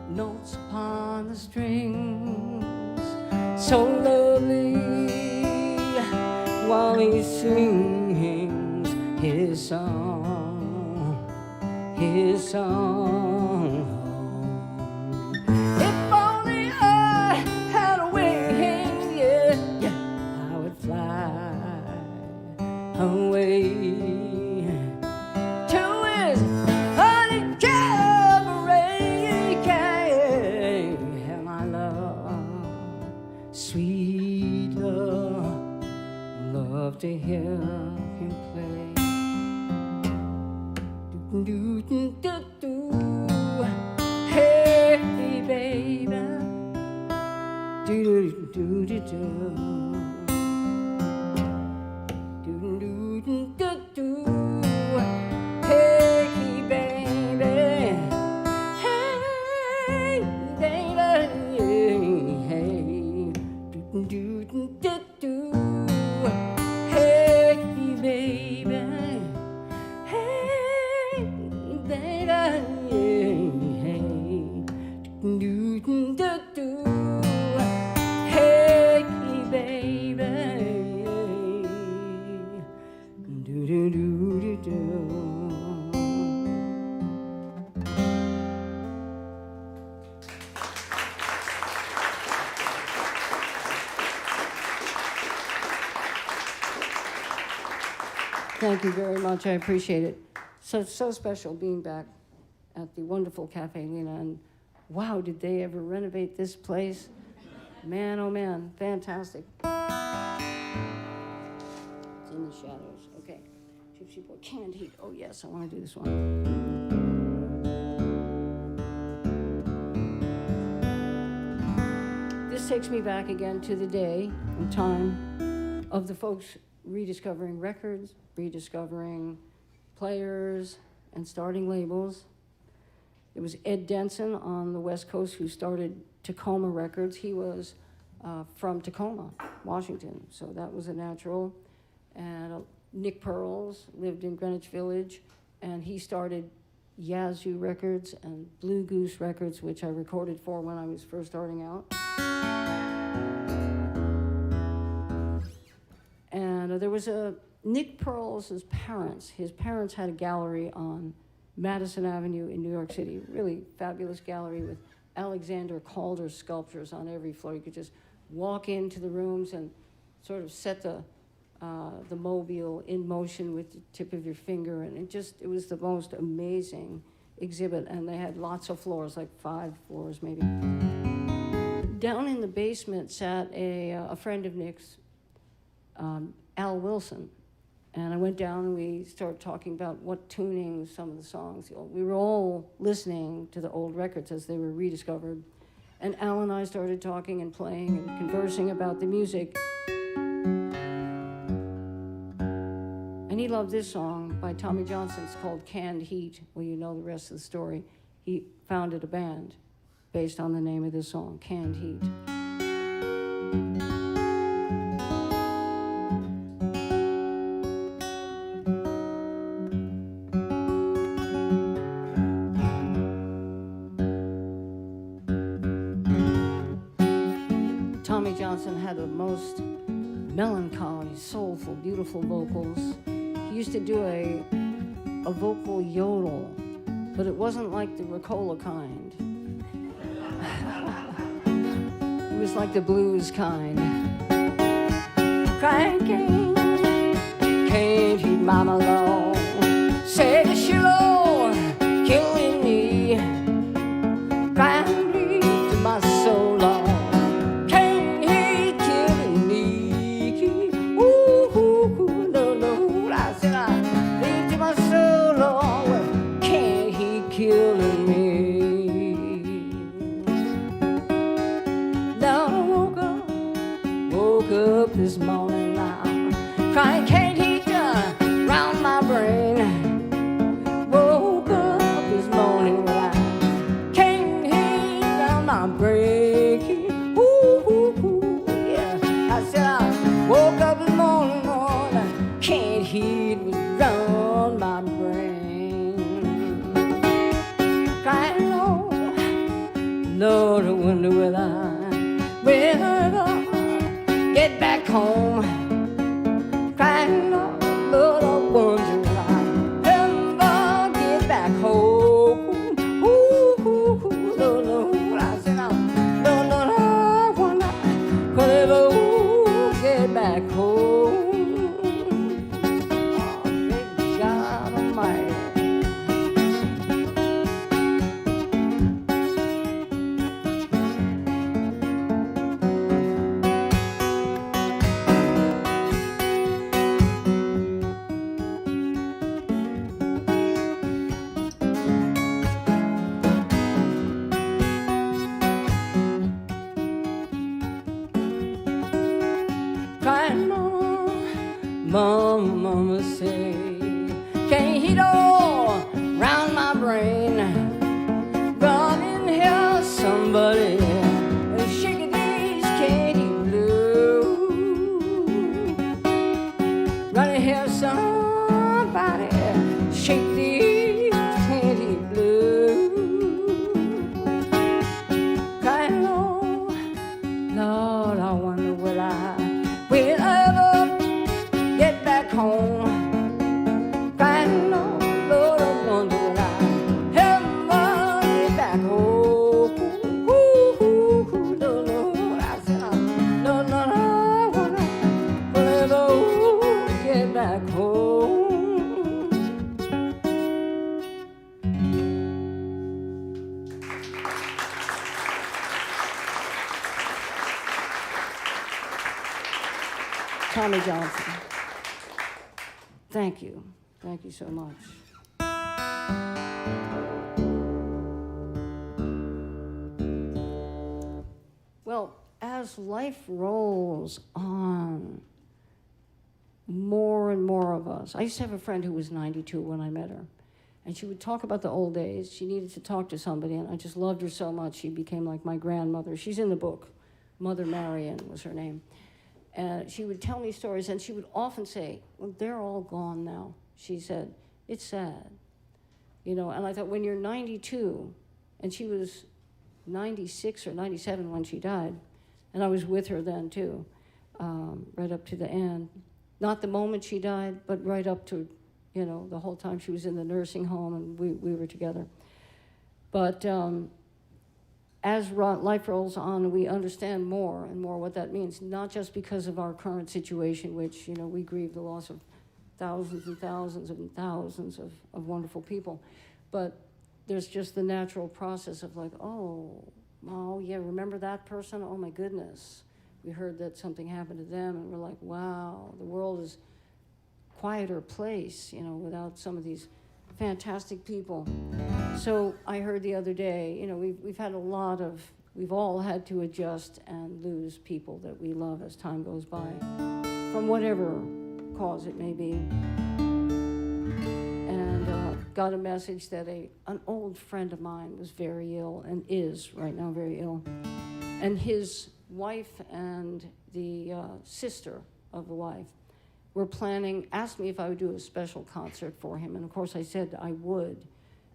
Notes upon the strings, so lovely, while he sings his song, his song. Away to his honey cabaret, and my love, sweet love, love to hear him play. Do do do do, hey baby, do do do do do. Thank you very much. I appreciate it. So special being back at the wonderful Caffè Lena. And wow, did they ever renovate this place? Man, oh man, fantastic. It's in the shadows. Okay. Gypsy Boy, Canned Heat. Oh yes, I want to do this one. this takes me back again to the day and time of the folks rediscovering records, rediscovering players, and starting labels. It was Ed Denson on the West Coast who started Tacoma Records. He was from Tacoma, Washington, so that was a natural. And Nick Pearls lived in Greenwich Village, and he started Yazoo Records and Blue Goose Records, which I recorded for when I was first starting out. And there was Nick Pearls' parents. His parents had a gallery on Madison Avenue in New York City, really fabulous gallery with Alexander Calder sculptures on every floor. You could just walk into the rooms and sort of set the mobile in motion with the tip of your finger, and it was the most amazing exhibit, and they had lots of floors, like 5 floors maybe. Down in the basement sat a friend of Nick's, Al Wilson, and I went down and we started talking about what tuning some of the songs. We were all listening to the old records as they were rediscovered, and Al and I started talking and playing and conversing about the music. And he loved this song by Tommy Johnson. It's called Canned Heat. Well, you know the rest of the story. He founded a band based on the name of this song, Canned Heat. Tommy Johnson had the most melancholy, soulful, beautiful vocals. He used to do a vocal yodel, but it wasn't like the Ricola kind. It was like the blues kind. Cranking, can't hear mama low. Say the show, killing me. Crying me to my soul. This morning I'm crying, can't heat round my brain. Woke up this morning when I can't heat round my brain. Ooh, ooh, ooh, yeah. I said I woke up this morning, can't heat round my brain. Crying, Lord, I wonder will get back home. Crying, Lord, I wonder will I ever get back home. Ooh, ooh, ooh, Lord, Lord, I said, Lord, Lord, I wonder will I ever get back home. Oh, big God Almighty. Mama say, can't heat all round my brain. Run in here, somebody, shake these candy blue. Run in here, somebody, shake these candy blue. Crying, Lord, I wonder will I ever get back home. Crying, Lord, I wonder will I ever get back home. Ooh, ooh, ooh, Lord, Lord, I said, Lord, Lord, I wonder will I ever get back home. Tommy Johnson. Thank you. Thank you so much. Well, as as life rolls on, more and more of us. I used to have a friend who was 92 when I met her, and she would talk about the old days. She needed to talk to somebody, and I just loved her so much. She became like my grandmother. She's in the book. Mother Marion was her name. And she would tell me stories, and she would often say, well, they're all gone now. She said, it's sad. You know, and I thought, when you're 92, and she was 96 or 97 when she died, and I was with her then too, right up to the end. Not the moment she died, but right up to, you know, the whole time she was in the nursing home and we were together. But as life rolls on, we understand more and more what that means, not just because of our current situation, which, you know, we grieve the loss of thousands and thousands and thousands of wonderful people, but there's just the natural process of like, oh, yeah, remember that person? Oh my goodness. We heard that something happened to them, and we're like, wow, the world is a quieter place, you know, without some of these fantastic people. So I heard the other day, you know, we've had we've all had to adjust and lose people that we love as time goes by, from whatever cause it may be. And got a message that an old friend of mine was very ill, and is right now very ill. And his wife and the sister of the wife were asked me if I would do a special concert for him. And of course I said I would,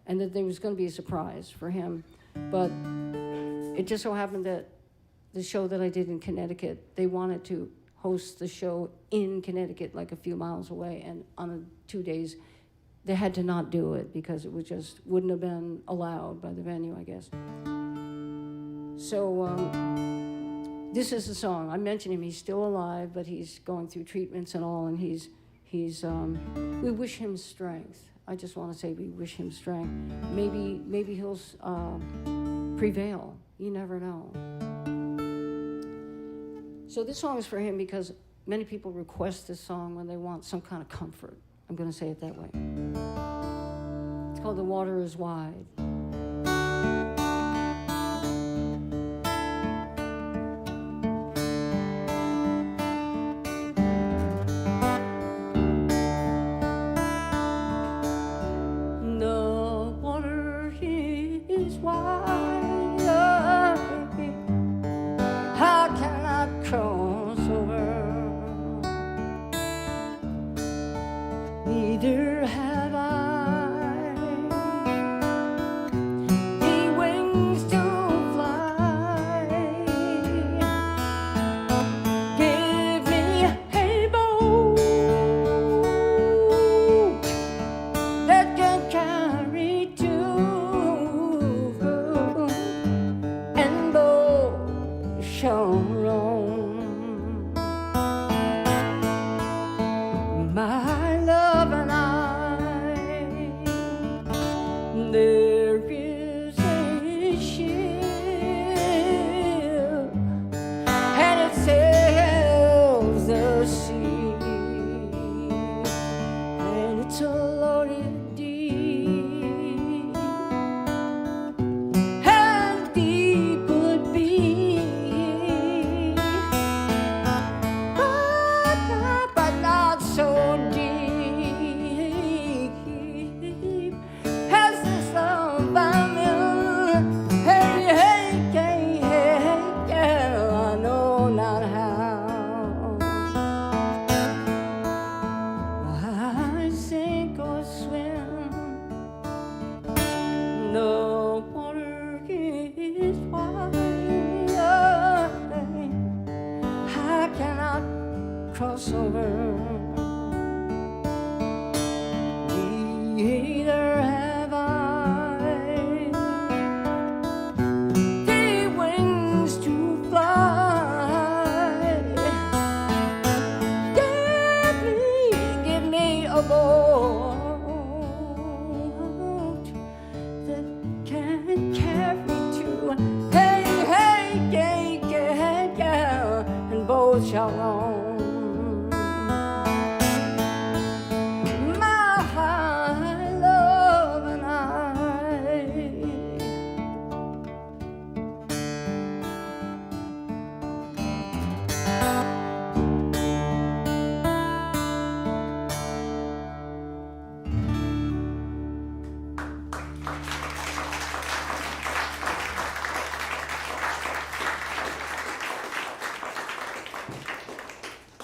and that there was going to be a surprise for him. But it just so happened that the show that I did in Connecticut, they wanted to host the show in Connecticut, like a few miles away, and on 2 days, they had to not do it because it wouldn't have been allowed by the venue, I guess. So this is the song. I mentioned him. He's still alive, but he's going through treatments and all, and we wish him strength. I just want to say we wish him strength. Maybe he'll prevail. You never know. So this song is for him because many people request this song when they want some kind of comfort. I'm going to say it that way. It's called The Water is Wide.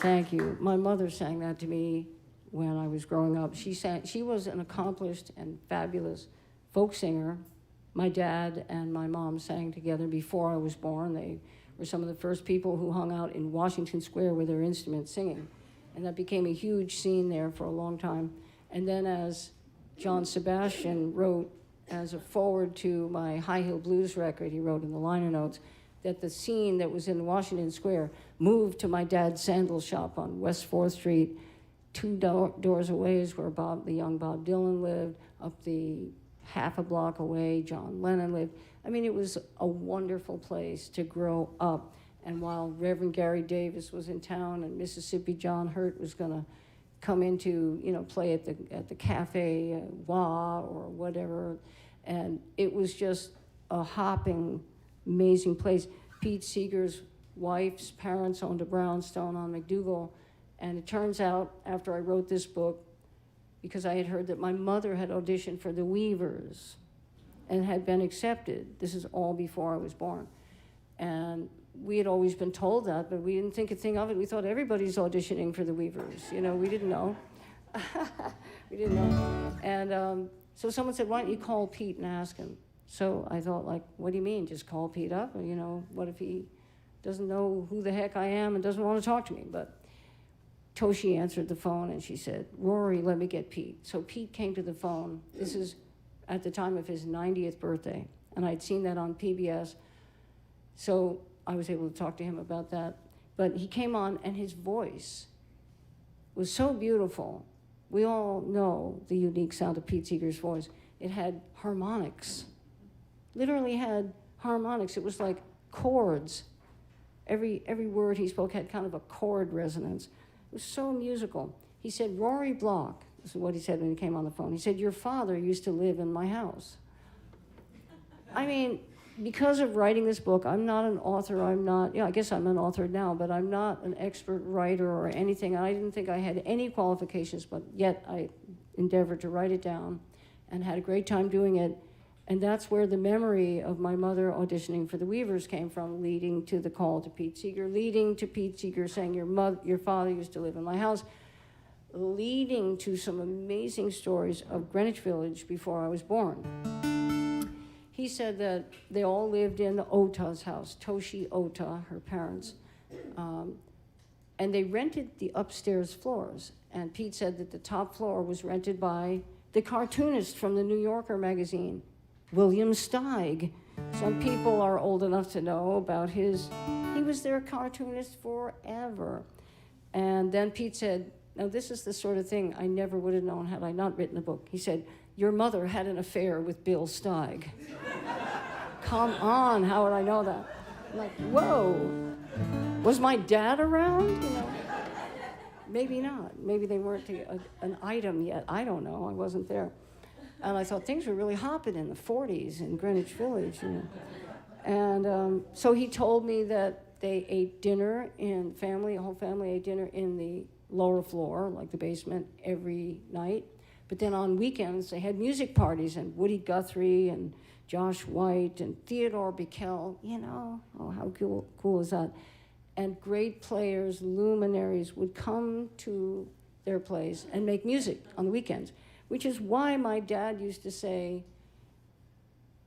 Thank you. My mother sang that to me when I was growing up. She was an accomplished and fabulous folk singer. My dad and my mom sang together before I was born. They were some of the first people who hung out in Washington Square with their instruments singing. And that became a huge scene there for a long time. And then as John Sebastian wrote as a forward to my High Heel Blues record, he wrote in the liner notes that the scene that was in Washington Square moved to my dad's sandal shop on West 4th Street. Two doors away is where the young Bob Dylan lived. Up the half a block away, John Lennon lived. I mean, it was a wonderful place to grow up. And while Reverend Gary Davis was in town and Mississippi John Hurt was going to come into, play at the Café Wah or whatever, and it was just a hopping, amazing place. Pete Seeger's wife's parents owned a brownstone on McDougal, and it turns out after I wrote this book, because I had heard that my mother had auditioned for the Weavers and had been accepted. This is all before I was born. And we had always been told that, but we didn't think a thing of it. We thought everybody's auditioning for the Weavers. We didn't know. We didn't know. And so someone said, why don't you call Pete and ask him? So I thought, what do you mean? Just call Pete up? What if he doesn't know who the heck I am and doesn't want to talk to me? But Toshi answered the phone and she said, Rory, let me get Pete. So Pete came to the phone. This is at the time of his 90th birthday. And I'd seen that on PBS. So I was able to talk to him about that. But he came on and his voice was so beautiful. We all know the unique sound of Pete Seeger's voice. It had harmonics. Literally had harmonics. It was like chords. Every word he spoke had kind of a chord resonance. It was so musical. He said, Rory Block, this is what he said when he came on the phone. He said, your father used to live in my house. I mean, because of writing this book, I'm not an author. I guess I'm an author now, but I'm not an expert writer or anything. I didn't think I had any qualifications, but yet I endeavored to write it down and had a great time doing it. And that's where the memory of my mother auditioning for the Weavers came from, leading to the call to Pete Seeger, leading to Pete Seeger saying, your father used to live in my house, leading to some amazing stories of Greenwich Village before I was born. He said that they all lived in Ota's house, Toshi Ota, her parents, and they rented the upstairs floors. And Pete said that the top floor was rented by the cartoonist from the New Yorker magazine, William Steig. Some people are old enough to know about he was their cartoonist forever. And then Pete said, now this is the sort of thing I never would have known had I not written the book. He said, your mother had an affair with Bill Steig. Come on, how would I know that? I'm like, whoa, was my dad around? Maybe not. Maybe they weren't an item yet. I don't know, I wasn't there. And I thought things were really hopping in the 40s in Greenwich Village, And so he told me that they ate dinner the whole family ate dinner in the lower floor, like the basement, every night. But then on weekends, they had music parties, and Woody Guthrie and Josh White and Theodore Bikel, how cool is that? And great players, luminaries would come to their place and make music on the weekends, which is why my dad used to say,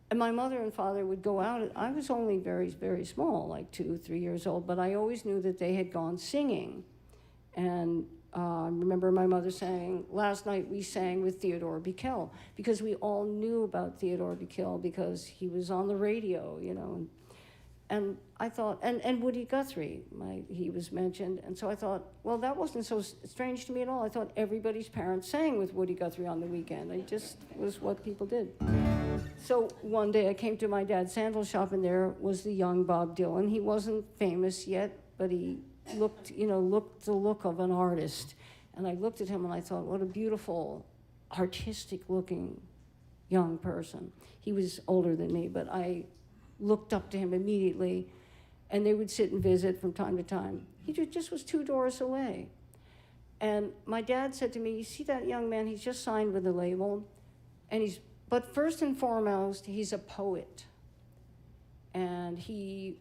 and my mother and father would go out. I was only very, very small, like 2, 3 years old, but I always knew that they had gone singing. And I remember my mother saying, last night we sang with Theodore Bikel, because we all knew about Theodore Bikel because he was on the radio, And I thought, and Woody Guthrie, he was mentioned. And so I thought, well, that wasn't so strange to me at all. I thought everybody's parents sang with Woody Guthrie on the weekend. It just was what people did. So one day I came to my dad's sandal shop, and there was the young Bob Dylan. He wasn't famous yet, but he looked the look of an artist. And I looked at him and I thought, what a beautiful, artistic-looking young person. He was older than me, but I looked up to him immediately, and they would sit and visit from time to time. He just was 2 doors away. And my dad said to me, you see that young man, he's just signed with a label, but first and foremost, he's a poet. And he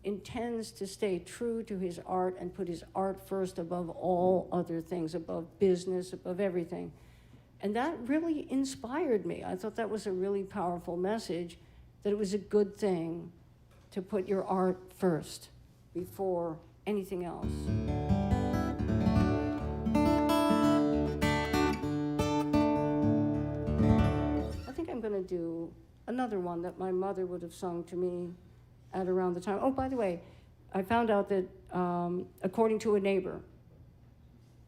intends to stay true to his art and put his art first above all other things, above business, above everything. And that really inspired me. I thought that was a really powerful message, that it was a good thing to put your art first before anything else. I think I'm going to do another one that my mother would have sung to me at around the time. Oh, by the way, I found out that according to a neighbor,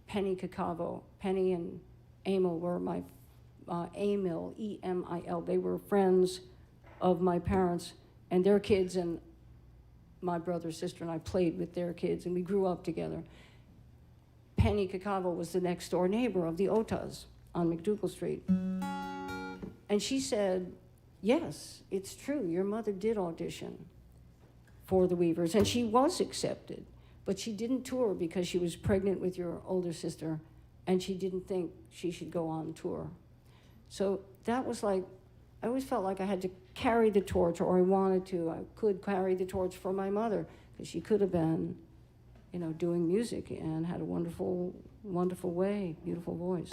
Penny and Emmylou were my, Emmylou, E-M-I-L, they were friends of my parents and their kids, and my brother, sister, and I played with their kids, and we grew up together. Penny Cacavo was the next door neighbor of the Otas on McDougal Street. And she said, yes, it's true, your mother did audition for the Weavers, and she was accepted, but she didn't tour because she was pregnant with your older sister, and she didn't think she should go on tour. So that was like, I always felt like I had to carry the torch, or I wanted to. I could carry the torch for my mother, because she could have been, you know, doing music and had a wonderful, wonderful way, beautiful voice.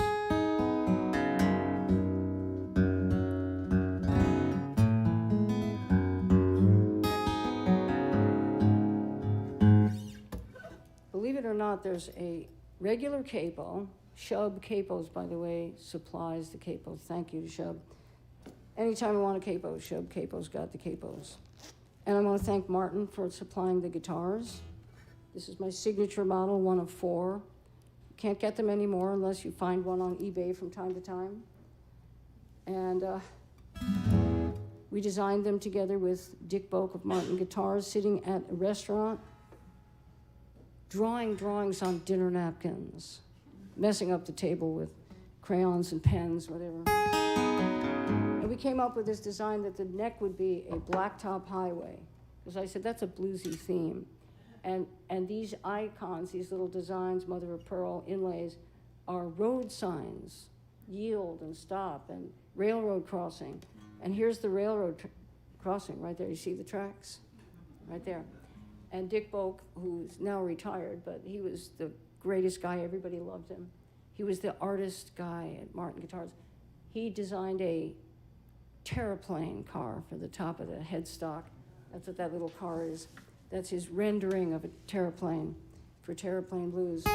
Believe it or not, there's a regular capo. Shub Capos, by the way, supplies the capos. Thank you to Shub. Anytime I want a capo, Shub Capos got the capos. And I want to thank Martin for supplying the guitars. This is my signature model, one of 4. You can't get them anymore unless you find one on eBay from time to time. And we designed them together with Dick Boak of Martin Guitars, sitting at a restaurant, drawing drawings on dinner napkins, messing up the table with crayons and pens, whatever. And we came up with this design that the neck would be a blacktop highway, because I said that's a bluesy theme. And these icons, these little designs, mother of pearl inlays, are road signs, yield and stop, and railroad crossing. And here's the railroad crossing right there. You see the tracks? Right there. And Dick Boak, who's now retired, but he was the greatest guy. Everybody loved him. He was the artist guy at Martin Guitars. He designed a terraplane car for the top of the headstock. That's what that little car is. That's his rendering of a terraplane for Terraplane Blues.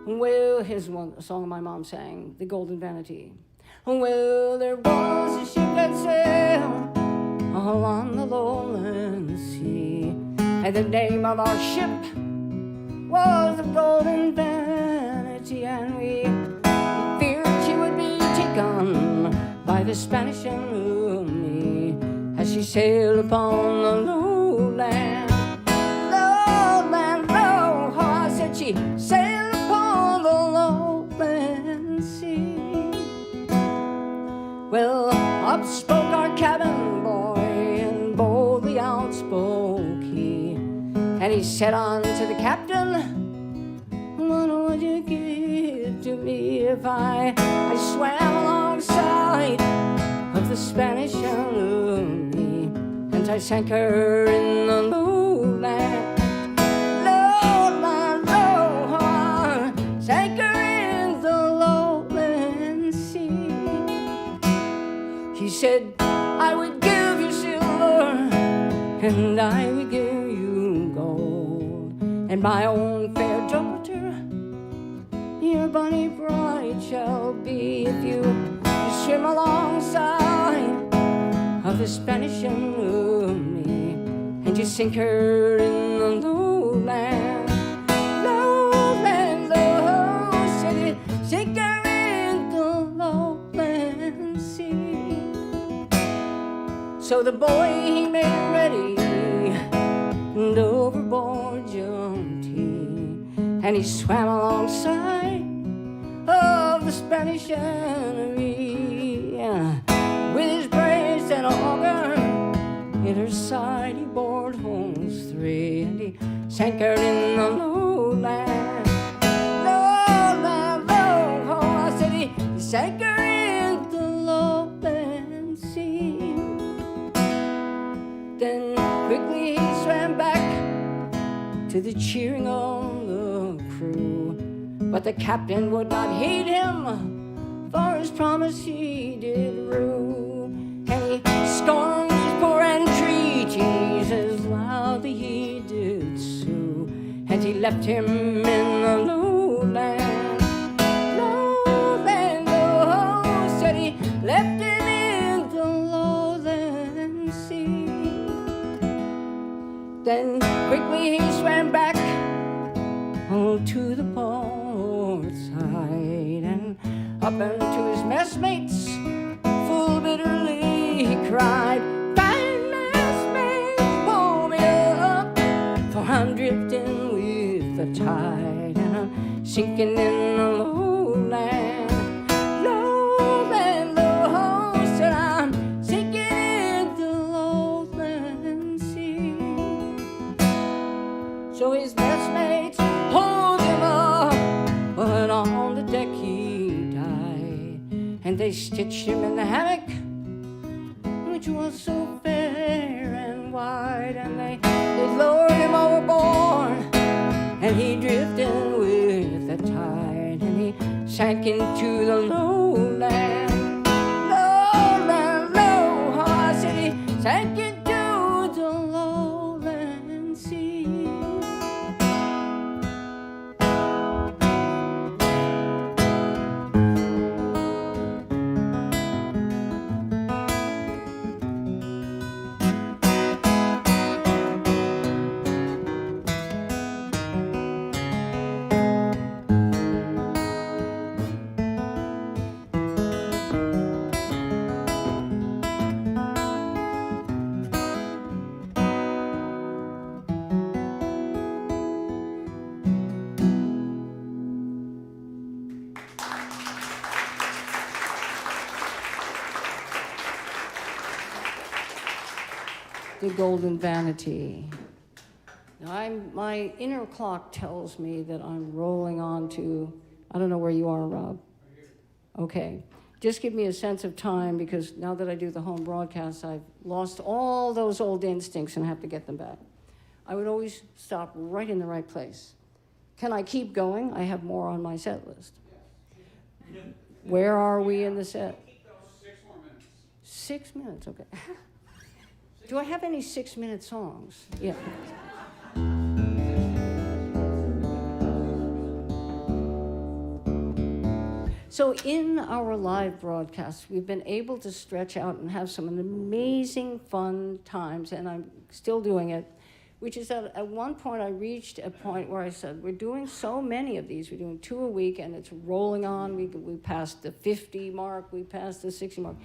Well, here's a song my mom sang, The Golden Vanity. Well, there was a ship that sailed all on the lowland sea, and the name of our ship was the Golden Vanity, and we feared she would be taken by the Spanish enemy as she sailed upon the lowland. Lowland, low, I said she sailed upon the lowland sea. Well, up spoke our cabin boy, and boldly outspoke he, and he said unto the captain, what would you give to me if I swam alongside of the Spanish enemy, and I sank her in the lowland? Lowland, low, I sank her in the lowland sea. He said, I would give you silver, and I would give you gold, and my own fair daughter, your bonny bride shall be, if you swim alongside of the Spanish enemy, and you sink her in the lowland. Lowland, low, said you sink her in the lowland sea. So the boy, he made ready, and overboard jumped he, and he swam alongside of the Spanish enemy. With his brace and auger in her side, he bored holes 3, and he sank her in the lowland. Lowland, low, I said he sank her in quickly he swam back to the cheering of the crew. But the captain would not heed him, for his promise he did rue. And he scorned his poor entreaties as loudly he did sue. And he left him in the lowland, lowland, oh, said he left him in the lowland sea. Then quickly he swam back to the port side, and up into his messmates full bitterly he cried, "Fine messmates, pull me up, for I'm drifting with the tide, and I'm sinking in the lowland, lowland, low," said I'm sinking in the lowland sea. So his messmates pulled him up, but on the deck he died. And they stitched him in the hammock, which was so fair and wide. And they lowered him overboard, and he drifted with the tide. And he sank into the lowland, lowland, low. I said he sank into the lowland sea. The Golden Vanity. Now my inner clock tells me that I'm rolling on to, I don't know where you are, Rob. Okay. Just give me a sense of time, because now that I do the home broadcast, I've lost all those old instincts and have to get them back. I would always stop right in the right place. Can I keep going? I have more on my set list. Where are we in the set? 6 more minutes. 6 minutes, okay. Do I have any 6-minute songs? Yeah. So in our live broadcasts, we've been able to stretch out and have some amazing fun times, and I'm still doing it, which is that at one point I reached a point where I said, we're doing so many of these. We're doing 2 a week, and it's rolling on. We passed the 50 mark. We passed the 60 mark.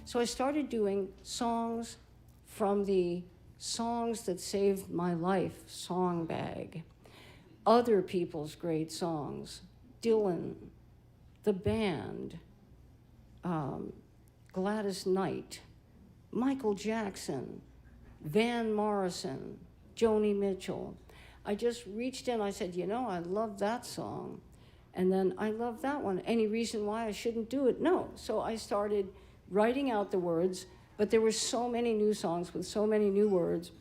So I started doing songs from the Songs That Saved My Life song bag. Other people's great songs. Dylan, the band, Gladys Knight, Michael Jackson, Van Morrison, Joni Mitchell. I just reached in, I said, you know, I love that song. And then I love that one. Any reason why I shouldn't do it? No. So I started writing out the words, but there were so many new songs with so many new words.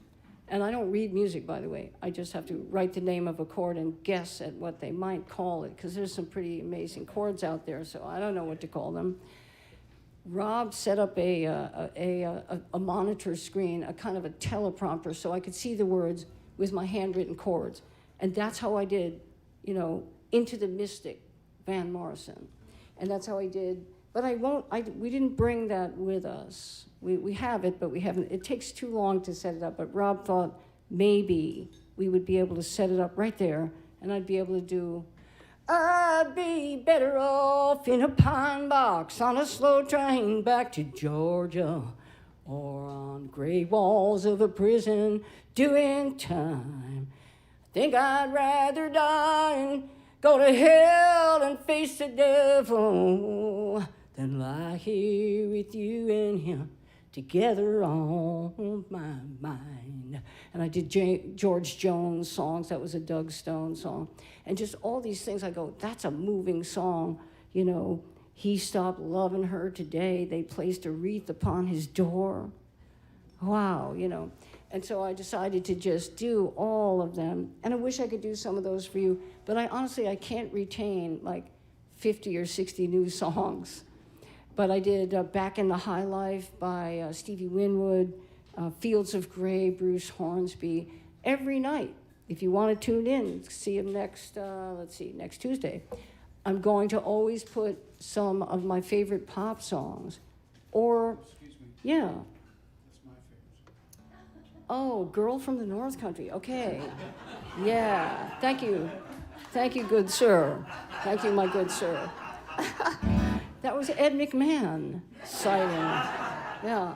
And I don't read music, by the way. I just have to write the name of a chord and guess at what they might call it, because there's some pretty amazing chords out there, so I don't know what to call them. Rob set up a monitor screen, a kind of a teleprompter, so I could see the words with my handwritten chords. And that's how I did, you know, Into the Mystic, Van Morrison. And that's how I did, but we didn't bring that with us. We have it, but we haven't. It takes too long to set it up, but Rob thought maybe we would be able to set it up right there, and I'd be able to do, I'd be better off in a pine box on a slow train back to Georgia, or on gray walls of a prison doing time. I think I'd rather die and go to hell and face the devil than lie here with you and him together on my mind. And I did George Jones songs. That was a Doug Stone song. And just all these things, I go, that's a moving song. You know, he stopped loving her today. They placed a wreath upon his door. Wow, you know. And so I decided to just do all of them. And I wish I could do some of those for you, but I can't retain like 50 or 60 new songs. But I did Back in the High Life by Stevie Winwood, Fields of Grey, Bruce Hornsby, every night. If you want to tune in, see him next Tuesday. I'm going to always put some of my favorite pop songs. Or, Excuse me, yeah. that's my favorite. Oh, Girl from the North Country, okay. Yeah, thank you. Thank you, good sir. Thank you, my good sir. That was Ed McMahon citing, yeah.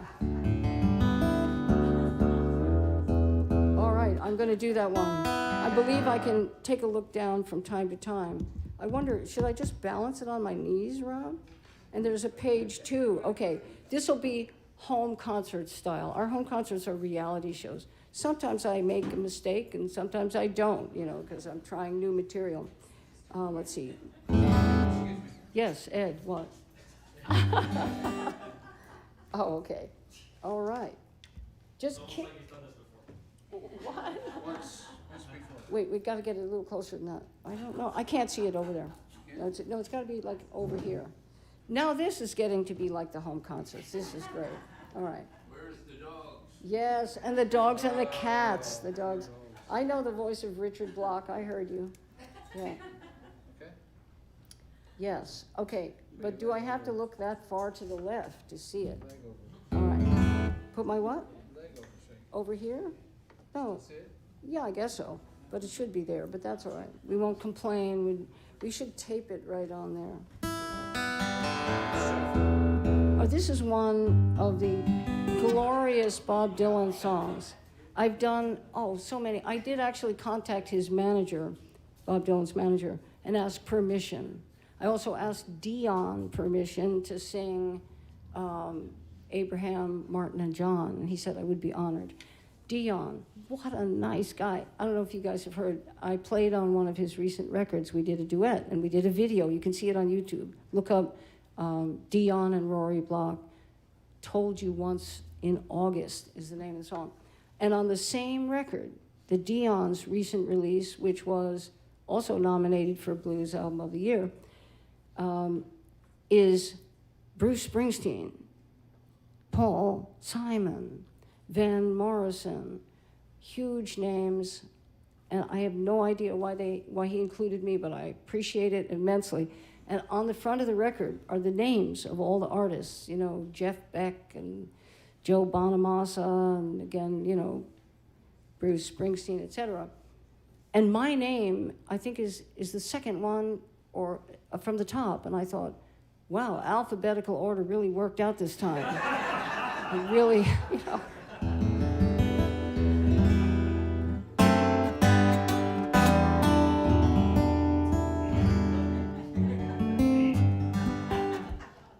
All right, I'm gonna do that one. I believe I can take a look down from time to time. I wonder, should I just balance it on my knees, Rob? And there's a page 2. Okay, this will be home concert style. Our home concerts are reality shows. Sometimes I make a mistake and sometimes I don't, because I'm trying new material. Let's see. Yes, Ed, what? Oh, okay. All right. Just kick. What? Once before. Wait, we've got to get it a little closer than that. I don't know. I can't see it over there. No, it's got to be like over here. Now this is getting to be like the home concerts. This is great. All right. Where's the dogs? Yes, and the dogs and the cats. The dogs. I know the voice of Richard Block. I heard you. Yeah. Okay. Yes. Okay. But do I have to look that far to the left to see it? Leg over. All right. Put my what? Leg over, say. Over here? No. That's it? Yeah, I guess so. But it should be there, but that's all right. We won't complain. We should tape it right on there. Oh, this is one of the glorious Bob Dylan songs. I've done, so many. I did actually contact his manager, Bob Dylan's manager, and ask permission. I also asked Dion permission to sing Abraham, Martin, and John, and he said I would be honored. Dion, what a nice guy. I don't know if you guys have heard, I played on one of his recent records. We did a duet, and we did a video. You can see it on YouTube. Look up Dion and Rory Block. Told You Once in August is the name of the song. And on the same record, the Dion's recent release, which was also nominated for Blues Album of the Year, is Bruce Springsteen, Paul Simon, Van Morrison, huge names, and I have no idea why he included me, but I appreciate it immensely. And on the front of the record are the names of all the artists, Jeff Beck and Joe Bonamassa, and again, Bruce Springsteen, etc. And my name, I think, is the second one or from the top, and I thought, wow, alphabetical order really worked out this time. It really,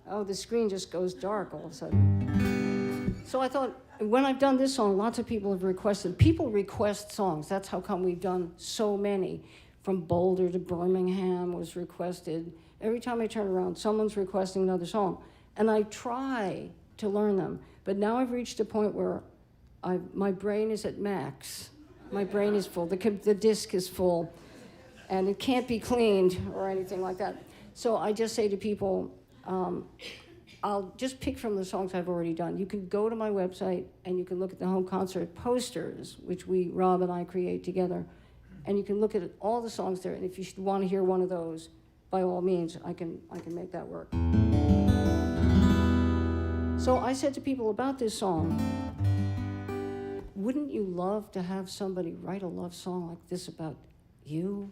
Oh, the screen just goes dark all of a sudden. So I thought, when I've done this song, lots of people have requested. People request songs. That's how come we've done so many. From Boulder to Birmingham was requested. Every time I turn around, someone's requesting another song. And I try to learn them. But now I've reached a point where my brain is at max. My brain is full. The disc is full. And it can't be cleaned or anything like that. So I just say to people, I'll just pick from the songs I've already done. You can go to my website and you can look at the home concert posters, which Rob and I create together. And you can look at all the songs there. And if you should want to hear one of those, by all means, I can make that work. So I said to people about this song, wouldn't you love to have somebody write a love song like this about you?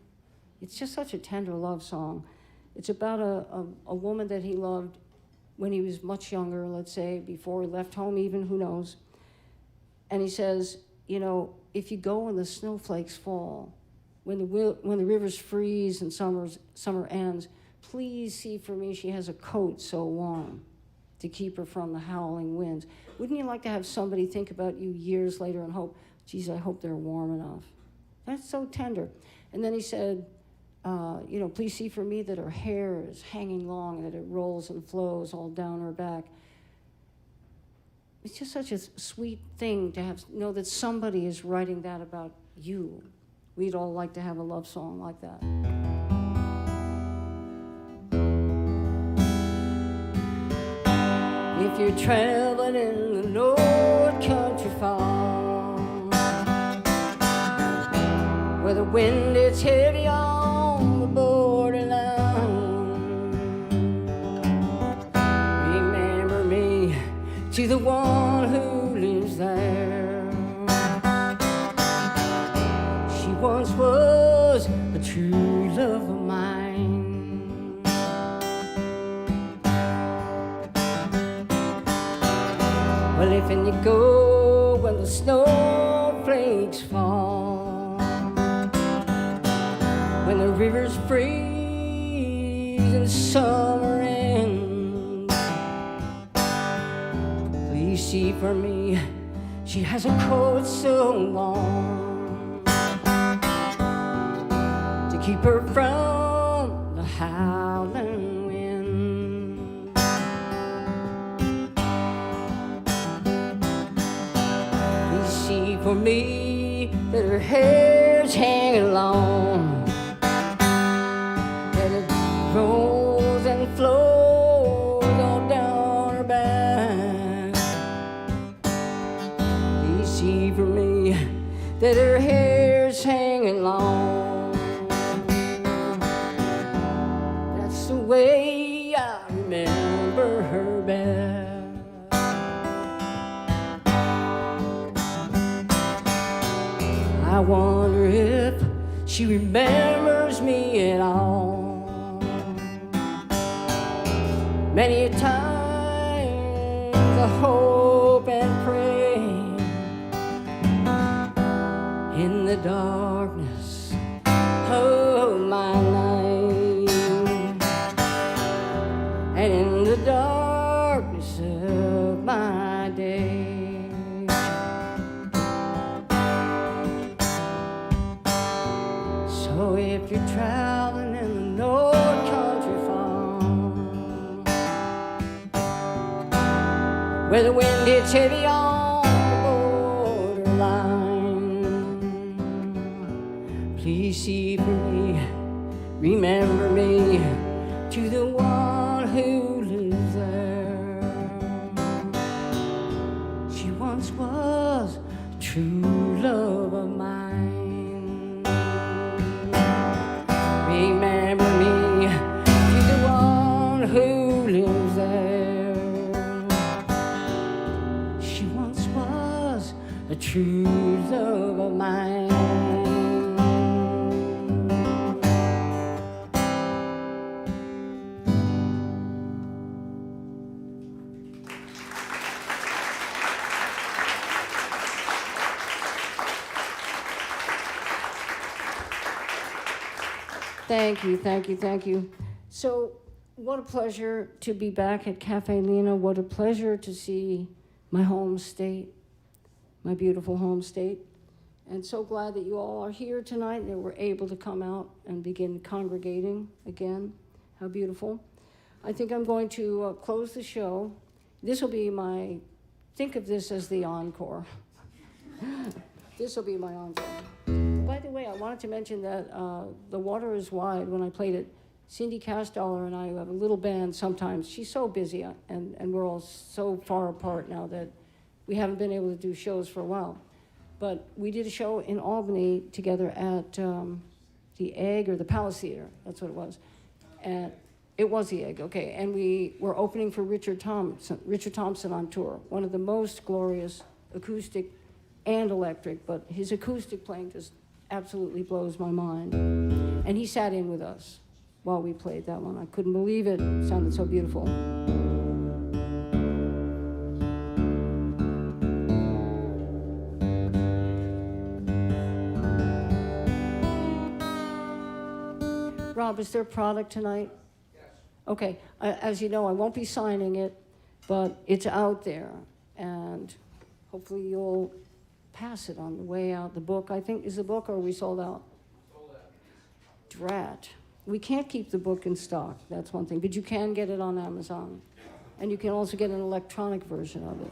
It's just such a tender love song. It's about a woman that he loved when he was much younger, let's say, before he left home even, who knows. And he says, if you go when the snowflakes fall, when the rivers freeze and summer ends, please see for me she has a coat so warm to keep her from the howling winds. Wouldn't you like to have somebody think about you years later and hope, geez, I hope they're warm enough? That's so tender. And then he said, please see for me that her hair is hanging long and that it rolls and flows all down her back. it's just such a sweet thing to know that somebody is writing that about you. We'd all like to have a love song like that. If you're traveling in the North Country Farm, where the wind is heavy on the borderline, remember me to the one who lives there. She once was a true love of mine. Well, if and you go when the snowflakes fall, when the rivers freeze and summer ends, please see for me, she has a coat so warm to keep her from the howling wind. Please see for me that her hair's hanging long, that it rolls and flows all down her back. Please see for me that her hair's hanging long. That's the way I remember her best. I wonder if she remembers me at all. Many a time I hope and pray in the darkness of my night, and in the darkness of my day. So if you're traveling in the North Country Farm, where the wind hits heavy on the borderline, please see for me, remember me to the one who lives there. She once was true love of mine. Remember me to the one who lives there. She once was a true love of mine. Thank you, thank you, thank you. So, what a pleasure to be back at Caffè Lena. What a pleasure to see my home state, my beautiful home state. And so glad that you all are here tonight and that we're able to come out and begin congregating again. How beautiful. I think I'm going to close the show. This will be my, think of this as the encore. This will be my encore. By the way, I wanted to mention that The Water is Wide, when I played it, Cindy Castdollar and I have a little band sometimes. She's so busy, and we're all so far apart now that we haven't been able to do shows for a while. But we did a show in Albany together at the Egg or the Palace Theater. That's what it was. And it was the Egg, okay. And we were opening for Richard Thompson on tour, one of the most glorious acoustic and electric, but his acoustic playing just absolutely blows my mind. And he sat in with us while we played that one. I couldn't believe it. It sounded so beautiful. Rob, is there a product tonight? Yes. Okay, as you know, I won't be signing it, but it's out there, and hopefully you'll pass it on the way out. The book, I think, is the book, or are we sold out? Sold out. Drat. We can't keep the book in stock, that's one thing, but you can get it on Amazon. And you can also get an electronic version of it.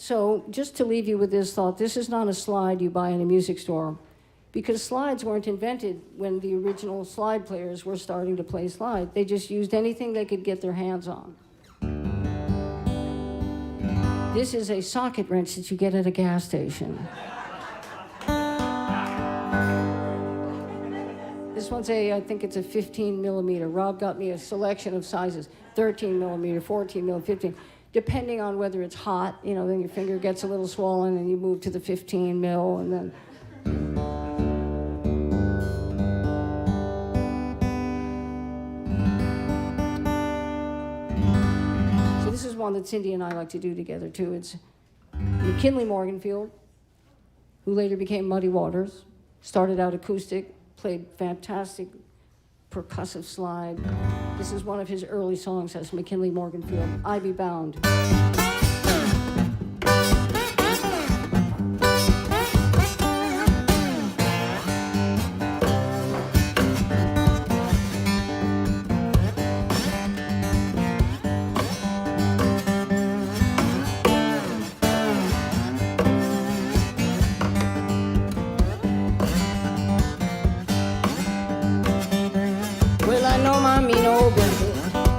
So just to leave you with this thought, this is not a slide you buy in a music store, because slides weren't invented when the original slide players were starting to play slide. They just used anything they could get their hands on. This is a socket wrench that you get at a gas station. This one's I think it's a 15 millimeter. Rob got me a selection of sizes, 13 millimeter, 14 millimeter, 15. Depending on whether it's hot, you know, then your finger gets a little swollen and you move to the 15 mil and then. So this is one that Cindy and I like to do together too. It's McKinley Morganfield, who later became Muddy Waters, started out acoustic, played fantastic percussive slide. This is one of his early songs as McKinley Morganfield, I Be Bound.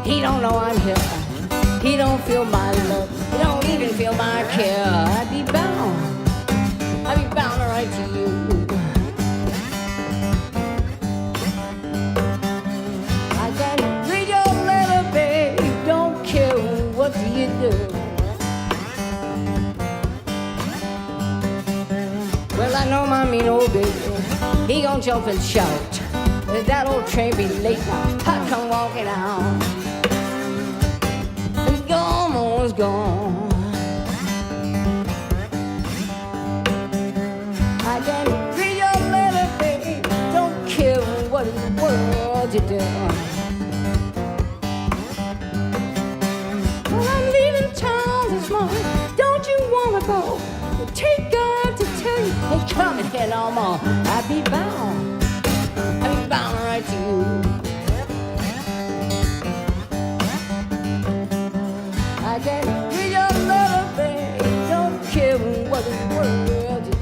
He don't know I'm here. He don't feel my love. He don't even feel my care. I'd be bound right to you. I can read your letter, babe. Don't care what do you do. Well, I know my mean old baby. He gon' jump and shout. That old train be late now. I come walking out. Almost gone. I can read your letter, baby. Don't care what in the world you do. Well, I'm leaving town this morning. Don't you wanna go? Take God to tell you, ain't coming here no more. I'd be bound right to you. I can read your letter, babe. Don't care what in the world you do.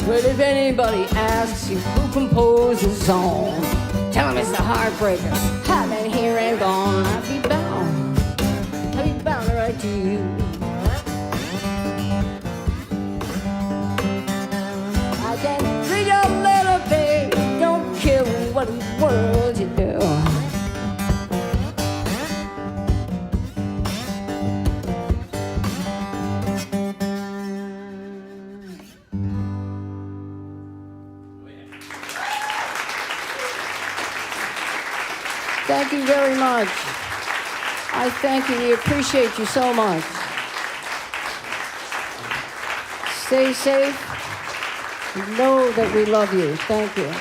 Well, if anybody asks you who composed the song, tell them it's the Heartbreakers. I've been here and gone. I'd be bound right to you. I can read your letter, babe. Don't care what in the world you do. Thank you very much. I thank you. We appreciate you so much. Stay safe. Know that we love you. Thank you.